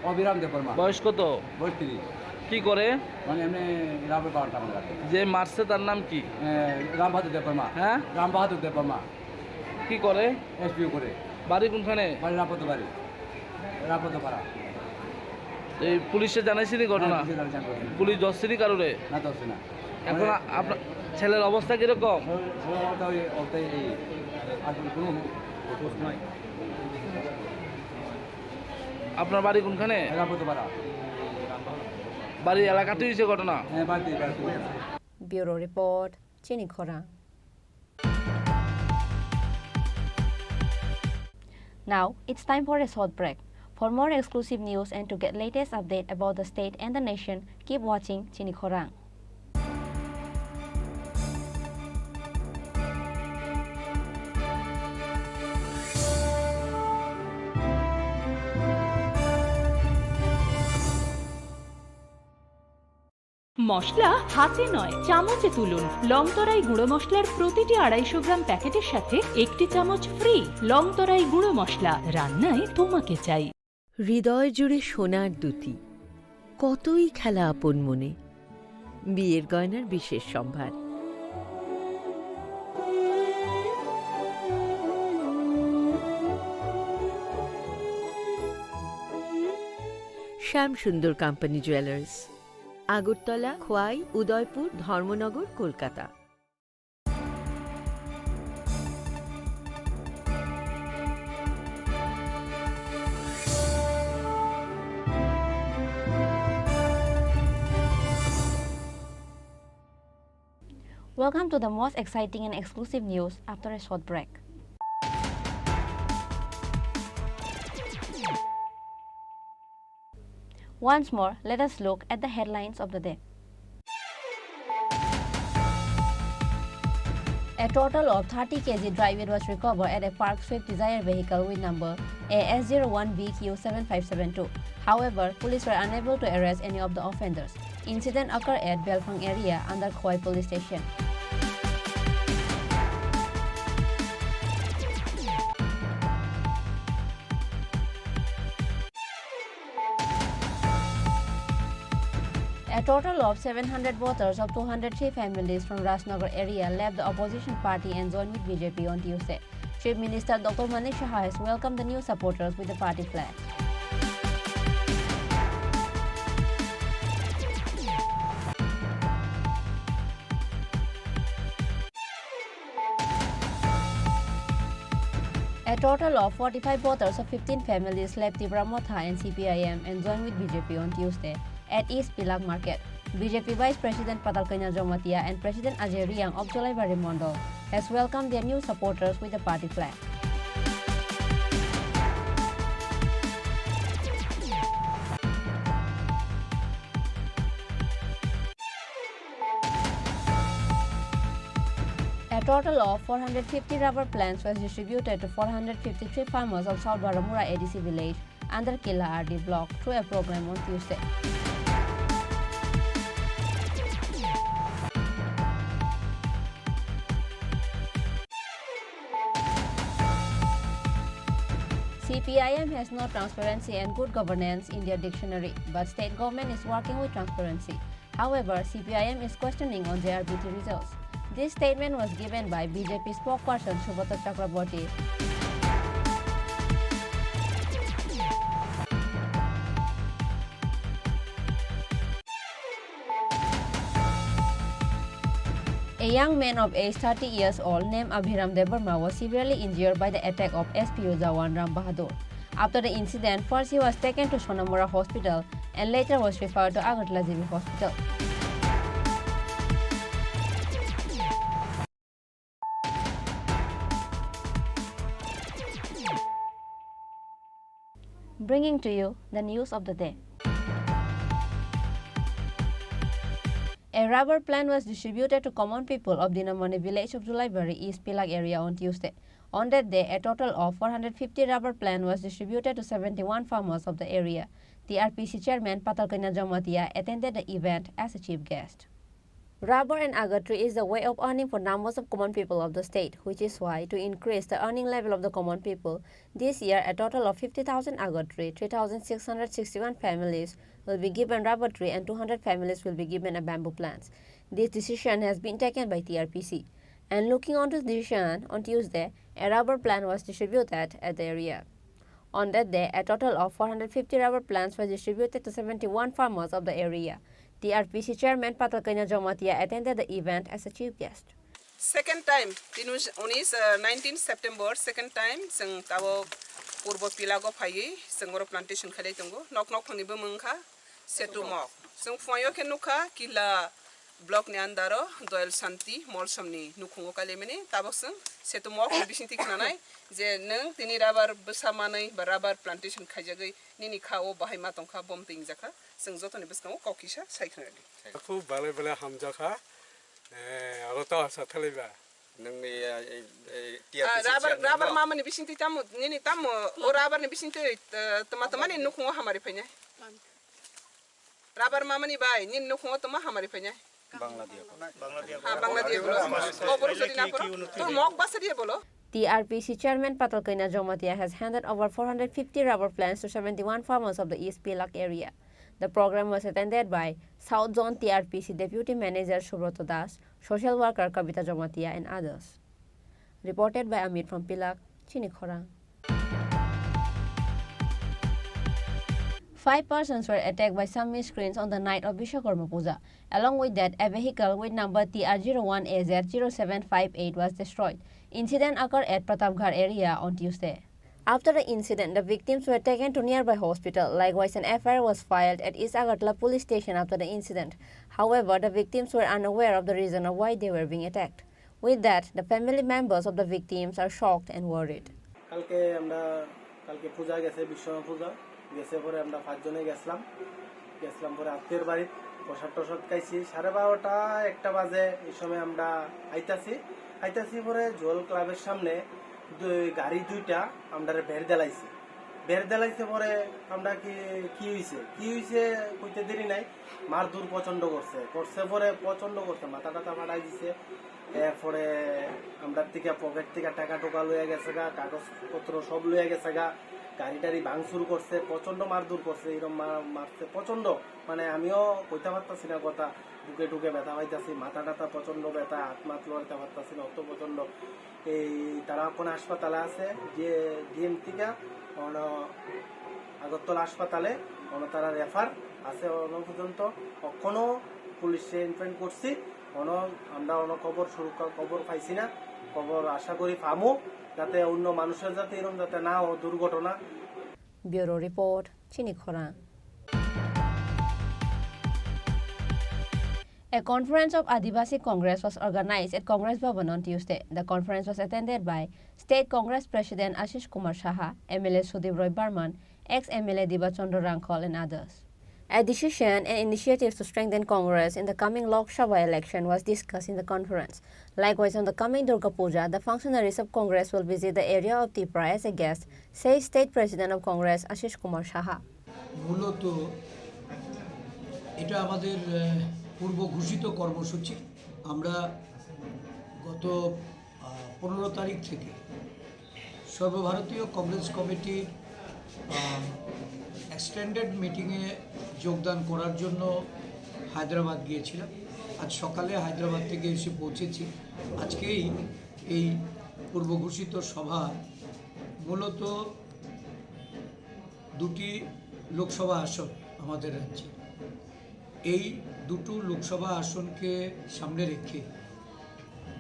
অবিরাম দেববর্মা বয়স কত 32 কি করে মানে এমনি রাবার পাওয়ারটা মানে যে মারছে তার নাম কি রাম বাহাদুর দেববর্মা হ্যাঁ রাম বাহাদুর দেববর্মা কি করে এসপিও করে বাড়ি কোনখানে বাড়ি রাপতপাড়া এই পুলিশে জানাইছিনি ঘটনা পুলিশ দশছিনি কারোরে না দশছে না এখন আপনার ছেলের অবস্থা কিরকম আপনার বাড়ি কোনখানে রাপতপাড়া বাড়ি এলাকাতে হয়েছে ঘটনা ব্যুরো রিপোর্ট চিনি খোরাং। Now it's time for a short break. For more exclusive news and to get latest update about the state and the nation, keep watching Chini Khorang. মশলা হাতে নয় চামচে তুলুন লংতরাই গুঁড়ো মশলার প্রতিটি 250 গ্রাম প্যাকেটের সাথে একটি চামচ ফ্রি। লংতরাই গুঁড়ো মশলা, রান্নায় তোমাকে চাই। হৃদয় জুড়ে সোনার দুটি, কতই খেলা আপন মনে, বিয়ের গয়নার বিশেষ সম্ভার। Shyamsundar company jewellers, Agartala, Khowai, Udaipur, Dharmanagar, Kolkata. Welcome to the most exciting and exclusive news after a short break. Once more, let us look at the headlines of the day. A total of 30 kg dry weight was recovered at a Park Swift Desire vehicle with number AS01BQ7572. However, police were unable to arrest any of the offenders. Incident occurred at Belfang area under Khoi police station. A total of 700 voters of 203 families from Rajnagar area left the opposition party and joined with BJP on Tuesday. Chief Minister Dr. Manik Shah has welcomed the new supporters with the party flag. A total of 45 voters of 15 families left Tripura Motha and CPIM and joined with BJP on Tuesday at East Pilag Market. BJP Vice President Patalkanya Jomatia and President Ajay Riang of Jolaibari Mondol has welcomed their new supporters with the party flag. A total of 450 rubber plants was distributed to 453 farmers of South Baramura ADC village under Killa RD block through a program on Tuesday. CPIM has no transparency and good governance in their dictionary, but state government is working with transparency. However, CPIM is questioning on JRBT results. This statement was given by BJP spokesperson Subhata Chakraborty. A young man of age 30 years old named Abhiram Devarma was severely injured by the attack of SPO Jawan Ram Bahadur. After the incident, first he was taken to Sonamura Hospital and later was referred to Agartala JB Hospital. Bringing to you the news of the day. A rubber plant was distributed to common people of Dinamani village of Julaibari, East Pilak area on Tuesday. On that day, a total of 450 rubber plant was distributed to 71 farmers of the area. The RPC chairman Patalkanya Jamatia attended the event as a chief guest. Rubber and agar tree is the way of earning for numbers of common people of the state, which is why, to increase the earning level of the common people, this year a total of 50,000 agar tree, 3,661 families will be given rubber tree and 200 families will be given a bamboo plants. This decision has been taken by TRPC. And looking on to the decision, on Tuesday, a rubber plant was distributed at the area. On that day, a total of 450 rubber plants were distributed to 71 farmers of the area. The RPC chairman Patalkanya Jamatia attended the event as a chief guest. Second time, 19 September, second time, जों ताबो पूर्व पिलागो फायै जों गर plantation खालै दंगो नक नक फनिबो मंखा सेटु मक जों फयो के नुखा किला block ने अंदारो दोयल शांति मलसमनी नुखुंगो कालेमेने ताबो जों सेटु मक बिसिंति खनानाय जे नों तिनि राबार बसामानै बा राबार प्लान्टेशन खायजागै निनि खाओ बाहाय मा दंखा बम तिं जाखा जों जतनि बसकाङो ककिसा सायखनानै खूब बाले बाले हामजाखा আগত আছে থালিবা नोंनि राबार मामानि बिसिंति ताम निनि ताम ओ राबारनि बिसिंति तमातमानि नुखुङो हामारि फैनाय राबार मामानि बाय निनि नुखुङो तमा हामारि फैनाय बांलादेश बोलो The RPC chairman Patalkanya Jamatia has handed over 450 rubber plants to 71 farmers of the East Pilak area. The program was attended by South Zone TRPC Deputy Manager Subroto Das, Social Worker Kavita Jamatia and others. Reported by Amit from Pilak, Chini Khorang. 5 persons were attacked by some miscreants on the night of Vishwakarma Puja. Along with that, a vehicle with number TR01AZ0758 was destroyed. Incident occurred at Pratapgarh area on Tuesday. After the incident, the victims were taken to nearby hospital. Likewise, an FIR was filed at East Agartala police station after the incident. However, the victims were unaware of the reason of why they were being attacked. With that, the family members of the victims are shocked and worried. গেছে পরে আমরা 5 জনে গেছলাম পরে আত্মীয়র বাড়ি প্রসাদ টসাদ খাইছি 12:30 1টা বাজে এই সময় আমরা আইতাছি পরে জল ক্লাবের সামনে গাড়ি দুইটা আমরা বের দেলাইছে পরে আমরা কি হইছে কইতে দেরি নাই মার দূর প্রচন্ড করছে পরে প্রচন্ড করছে মাথা টাথা ফাটাই দিছে এরপরে আমরা থেকে পকেট থেকে টাকা টোকা লইয়া গেছে গা কাগজপত্র সব লইয়া গেছে গা গাড়ি ভাঙচুর করছে প্রচন্ড মারধর করছে এরকম মারছে প্রচন্ড মানে আমিও কইতে পারতাছি না কথা ঢুকে ব্যথা পাইতাছি মাথা টাথা প্রচন্ড ব্যথা হাত মাত লড়তে পারতাছি না অত প্রচন্ড এই তারা কোন হাসপাতালে আছে যে ডিএম থেকে আগরতলা হাসপাতালে তারা রেফার আছে পর্যন্ত কখনো পুলিশে ইনফর্ম করছি আমরা খবর পাইছি না খবর আশা করি পাবো যাতে অন্য মানুষের যাতে এরকম যাতে না ও দুর্ঘটনা Bureau Report, Chini Khorang. A conference of Adivasi Congress was organized at Congress Bhavan on Tuesday. The conference was attended by State Congress President Ashish Kumar Saha, MLA Sudip Roy Barman, ex-MLA Diba Chandra Rangkhol and others. A decision and initiatives to strengthen Congress in the coming Lok Sabha election was discussed in the conference. Likewise, on the coming Durga Puja, the functionaries of Congress will visit the area of Tripura as a guest, says State President of Congress Ashish Kumar Saha. মূলত এটা আমাদের পূর্ব ঘোষিত কর্মসূচি আমরা গত 15 তারিখ থেকে সর্বভারতীয় কংগ্রেস কমিটির এক্সটেন্ডেড মিটিংয়ে যোগদান করার জন্য হায়দ্রাবাদ গিয়েছিলাম আজ সকালে হায়দ্রাবাদ থেকে এসে পৌঁছেছি আজকেই এই পূর্ব ঘোষিত সভা মূলত দুটি লোকসভা আসন আমাদের রাজ্যে এই দুটো লোকসভা আসনকে সামনে রেখে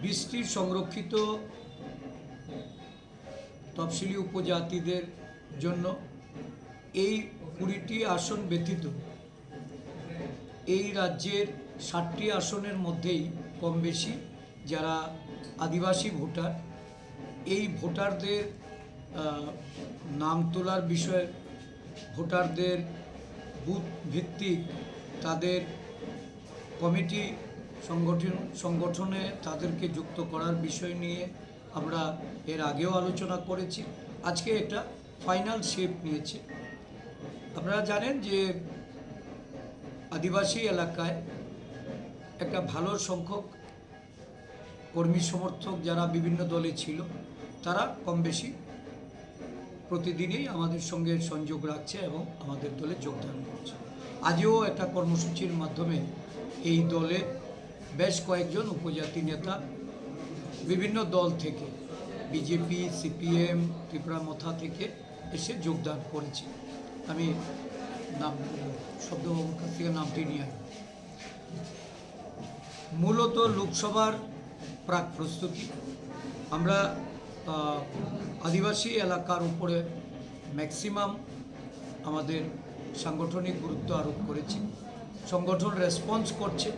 20টি সংরক্ষিত তফসিলি উপজাতিদের জন্য এই 20টি আসন ব্যতীত এই রাজ্যের 60টি আসনের মধ্যেই কম বেশি যারা আদিবাসী ভোটার, এই ভোটারদের নাম তোলার বিষয়ে, ভোটারদের বুথ ভিত্তিক তাদের কমিটি সংগঠনে তাদেরকে যুক্ত করার বিষয় নিয়ে আমরা এর আগেও আলোচনা করেছি। আজকে এটা ফাইনাল শেপ নিয়েছে। আপনারা জানেন যে আদিবাসী এলাকায় একটা ভালো সংখ্যক কর্মী সমর্থক যারা বিভিন্ন দলে ছিল তারা কম বেশি প্রতিদিনই আমাদের সঙ্গে সংযোগ রাখছে এবং আমাদের দলে যোগদান করছে। আজও একটা কর্মসূচির মাধ্যমে এই দলে বেশ কয়েকজন উপজাতি নেতা বিভিন্ন দল থেকে, বিজেপি, সিপিএম, ত্রিপুরা মথা থেকে এসে যোগদান করেছে। আমি নাম শব্দবাবুর কাছ থেকে নামটি নিয়ে আসি। মূলত লোকসভার প্রাক প্রস্তুতি আমরা আদিবাসী এলাকার উপরে ম্যাক্সিমাম আমাদের সাংগঠনিক গুরুত্ব আরোপ করেছি। সংগঠন রেসপন্স করছে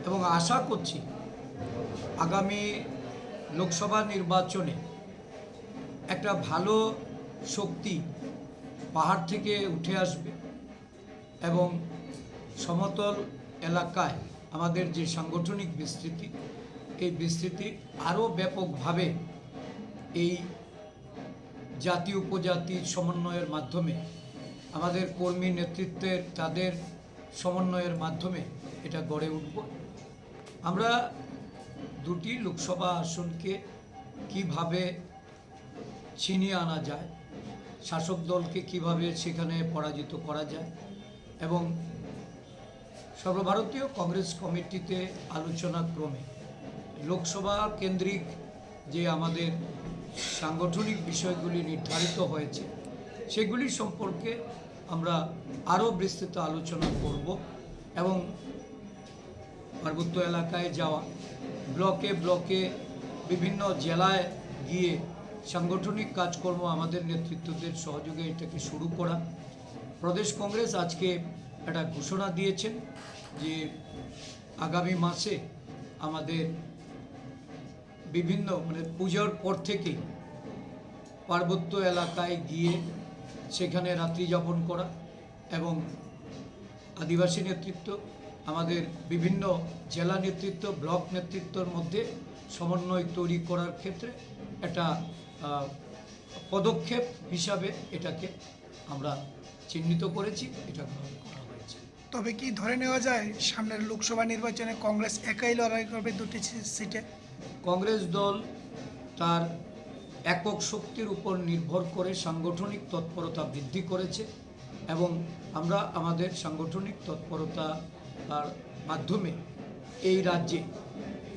এবং আশা করছি আগামী লোকসভা নির্বাচনে একটা ভালো শক্তি পাহাড় থেকে উঠে আসবে এবং সমতল এলাকায় আমাদের যে সাংগঠনিক বিস্তৃতি, এই বিস্তৃতি আরও ব্যাপকভাবে এই জাতি উপজাতি সমন্বয়ের মাধ্যমে, আমাদের কর্মী নেতৃত্বের তাদের সমন্বয়ের মাধ্যমে এটা গড়ে উঠব। আমরা 2টি লোকসভা আসনকে কিভাবে ছিনিয়ে আনা যায়, শাসক দলকে কিভাবে সেখানে পরাজিত করা যায় এবং সর্বভারতীয় কংগ্রেস কমিটিতে আলোচনা ক্রমে লোকসভা কেন্দ্রিক যে আমাদের সাংগঠনিক বিষয়গুলি নির্ধারিত হয়েছে সেগুলি সম্পর্কে আমরা আরও বিস্তৃত আলোচনা করব এবং পার্বত্য এলাকায় যাওয়া, ব্লকে ব্লকে বিভিন্ন জেলায় গিয়ে সাংগঠনিক কাজকর্ম আমাদের নেতৃত্বদের সহযোগে এটাকে শুরু করা। প্রদেশ কংগ্রেস আজকে একটা ঘোষণা দিয়েছেন যে আগামী মাসে আমাদের বিভিন্ন পুজোর পর থেকেই পার্বত্য এলাকায় গিয়ে সেখানে রাত্রি যাপন করা এবং আদিবাসী নেতৃত্ব, আমাদের বিভিন্ন জেলা নেতৃত্ব, ব্লক নেতৃত্বর মধ্যে সমন্বয় তৈরি করার ক্ষেত্রে একটা পদক্ষেপ হিসাবে এটাকে আমরা চিহ্নিত করেছি, এটা গ্রহণ করা হয়েছে। তবে কি ধরে নেওয়া যায় সামনের লোকসভা নির্বাচনে কংগ্রেস একাই লড়াই করবে 2টি সিটে? কংগ্রেস দল তার একক শক্তির উপর নির্ভর করে সাংগঠনিক তৎপরতা বৃদ্ধি করেছে এবং আমরা আমাদের সাংগঠনিক তৎপরতার মাধ্যমে এই রাজ্যে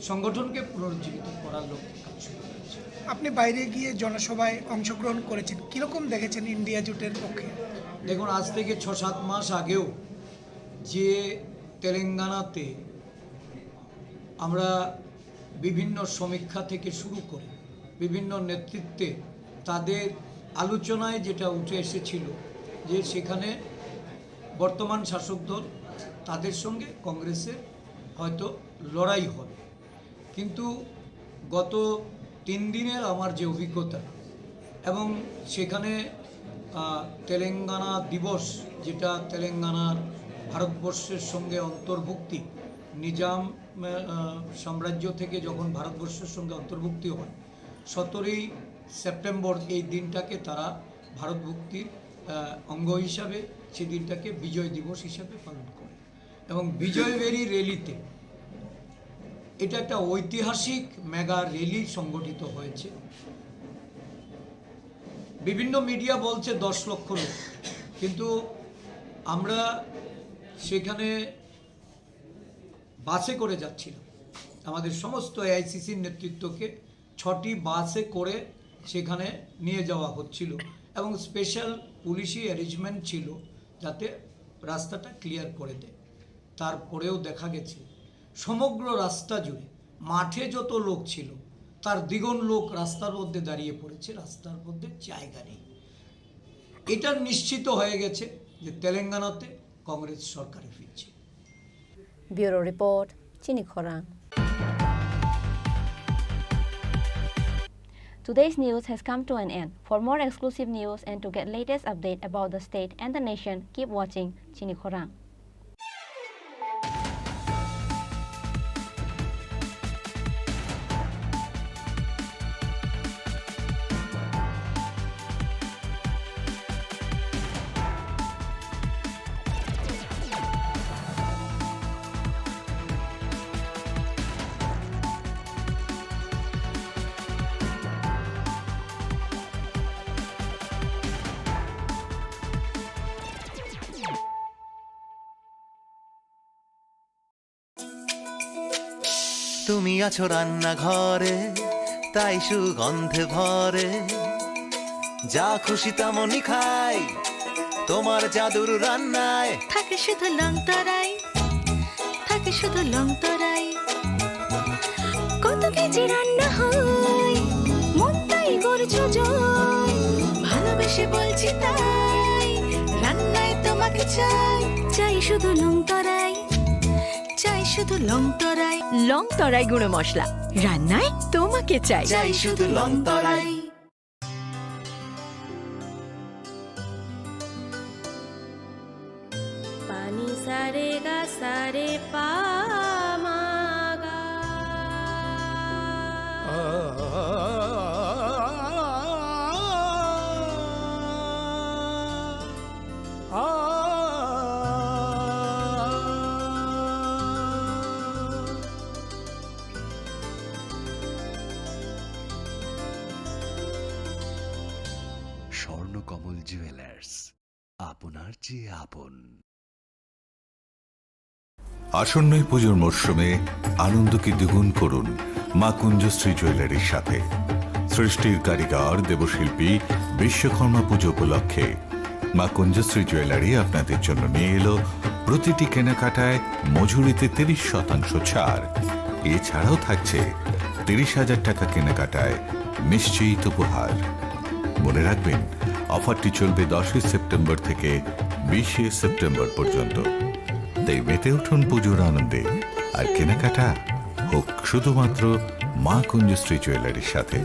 সংগঠনকে পুনরুজ্জীবিত করার লক্ষ্যে কাজ শুরু করেছে। আপনি বাইরে গিয়ে জনসভায় অংশগ্রহণ করেছেন, কীরকম দেখেছেন ইন্ডিয়া জোটের পক্ষে? দেখুন, আজ থেকে 6-7 মাস আগেও যে তেলেঙ্গানাতে আমরা বিভিন্ন সমীক্ষা থেকে শুরু করে বিভিন্ন নেতৃত্বে তাদের আলোচনায় যেটা উঠে এসেছিল যে সেখানে বর্তমান শাসক দল তাদের সঙ্গে কংগ্রেসের হয়তো লড়াই হবে, কিন্তু গত 3 দিনের আমার যে অভিজ্ঞতা এবং সেখানে তেলেঙ্গানা দিবস, যেটা তেলেঙ্গানার ভারতবর্ষের সঙ্গে অন্তর্ভুক্তি, নিজাম সাম্রাজ্য থেকে যখন ভারতবর্ষের সঙ্গে অন্তর্ভুক্তি হয় 17ই সেপ্টেম্বর, এই দিনটাকে তারা ভারতভুক্তির অঙ্গ হিসাবে সেই দিনটাকে বিজয় দিবস হিসাবে পালন করে এবং বিজয়বেরি র্যালিতে এটা একটা ঐতিহাসিক মেগা র্যালি সংগঠিত হয়েছে। বিভিন্ন মিডিয়া বলছে 10 লক্ষ লোক, কিন্তু আমরা সেখানে বাসে করে যাচ্ছিলাম। আমাদের সমস্ত এআইসিসির নেতৃত্বকে 6টি বাসে করে সেখানে নিয়ে যাওয়া হচ্ছিল এবং স্পেশাল পুলিশি অ্যারেঞ্জমেন্ট ছিল যাতে রাস্তাটা ক্লিয়ার করে দেয়। তারপরেও দেখা গেছে সমগ্র রাস্তা জুড়ে মাঠে যত লোক ছিল তার দ্বিগুণ লোক রাস্তার মধ্যে দাঁড়িয়ে পড়েছে, রাস্তার মধ্যে জায়গা নেই। এটা নিশ্চিত হয়ে গেছে যে তেলেঙ্গানাতে কংগ্রেস সরকারে ফিরছে। Bureau report, Chini Khorang. Today's news has come to an end. For more exclusive news and to get latest update about the state and the nation, keep watching Chini Khorang. তুমি আছো রান্নাঘরে, তাই সুগন্ধে ভরে, যা খুশি তেমনই খাই, তোমার জাদুর রান্নায় থাকে শুধু লং তরাই, থাকে শুধু লং তরাই। কত কেজি রান্না হয়, মন তাই করছো জয়, ভালোবেসে বলছি তাই, রান্নায় তোমাকে চাই, চাই শুধু লং তরাই, চাই শুধু লং তরাই। লং তরাই গুঁড়ো মশলা, রান্নায় তোমাকে চাই, চাই শুধু লং তরাই। পানি সারে গা সারে পা মা গা। স্বর্ণকমল জুয়েলার্স, আপনার চেয়ে আপন। আসন্ন পুজোর মরশুমে আনন্দকে দ্বিগুণ করুন মা কুঞ্জশ্রী জুয়েলারির সাথে। সৃষ্টির কারিগর দেবশিল্পী বিশ্বকর্মা পুজো উপলক্ষে মা কুঞ্জশ্রী জুয়েলারি আপনাদের জন্য নিয়ে এলো প্রতিটি কেনাকাটায় মজুরিতে 30% ছাড়। এছাড়াও থাকছে 30,000 টাকা কেনাকাটায় নিশ্চিত উপহার। মনে রাখবেন, অফারটি চলবে 10 সেপ্টেম্বর থেকে 20 সেপ্টেম্বর পর্যন্ত। তাই মেতে উঠুন পুজোর আনন্দে, আর কেনাকাটা হোক শুধুমাত্র মা কুঞ্জশ্রী জুয়েলারির সাথে।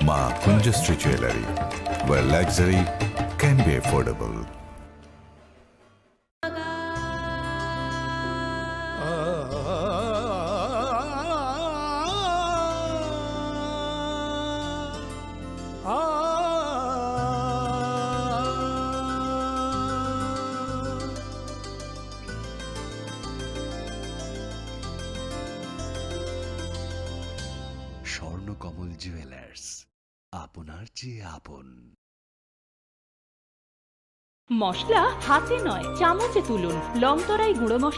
মা Kunjashree jewellery, where luxury can be affordable. Swarnakamal jewellers, আপনার চেয়ে আপন। মশলা হাতে নয় চামচে তুলুন, লং তরাই গুঁড়ো মশলা।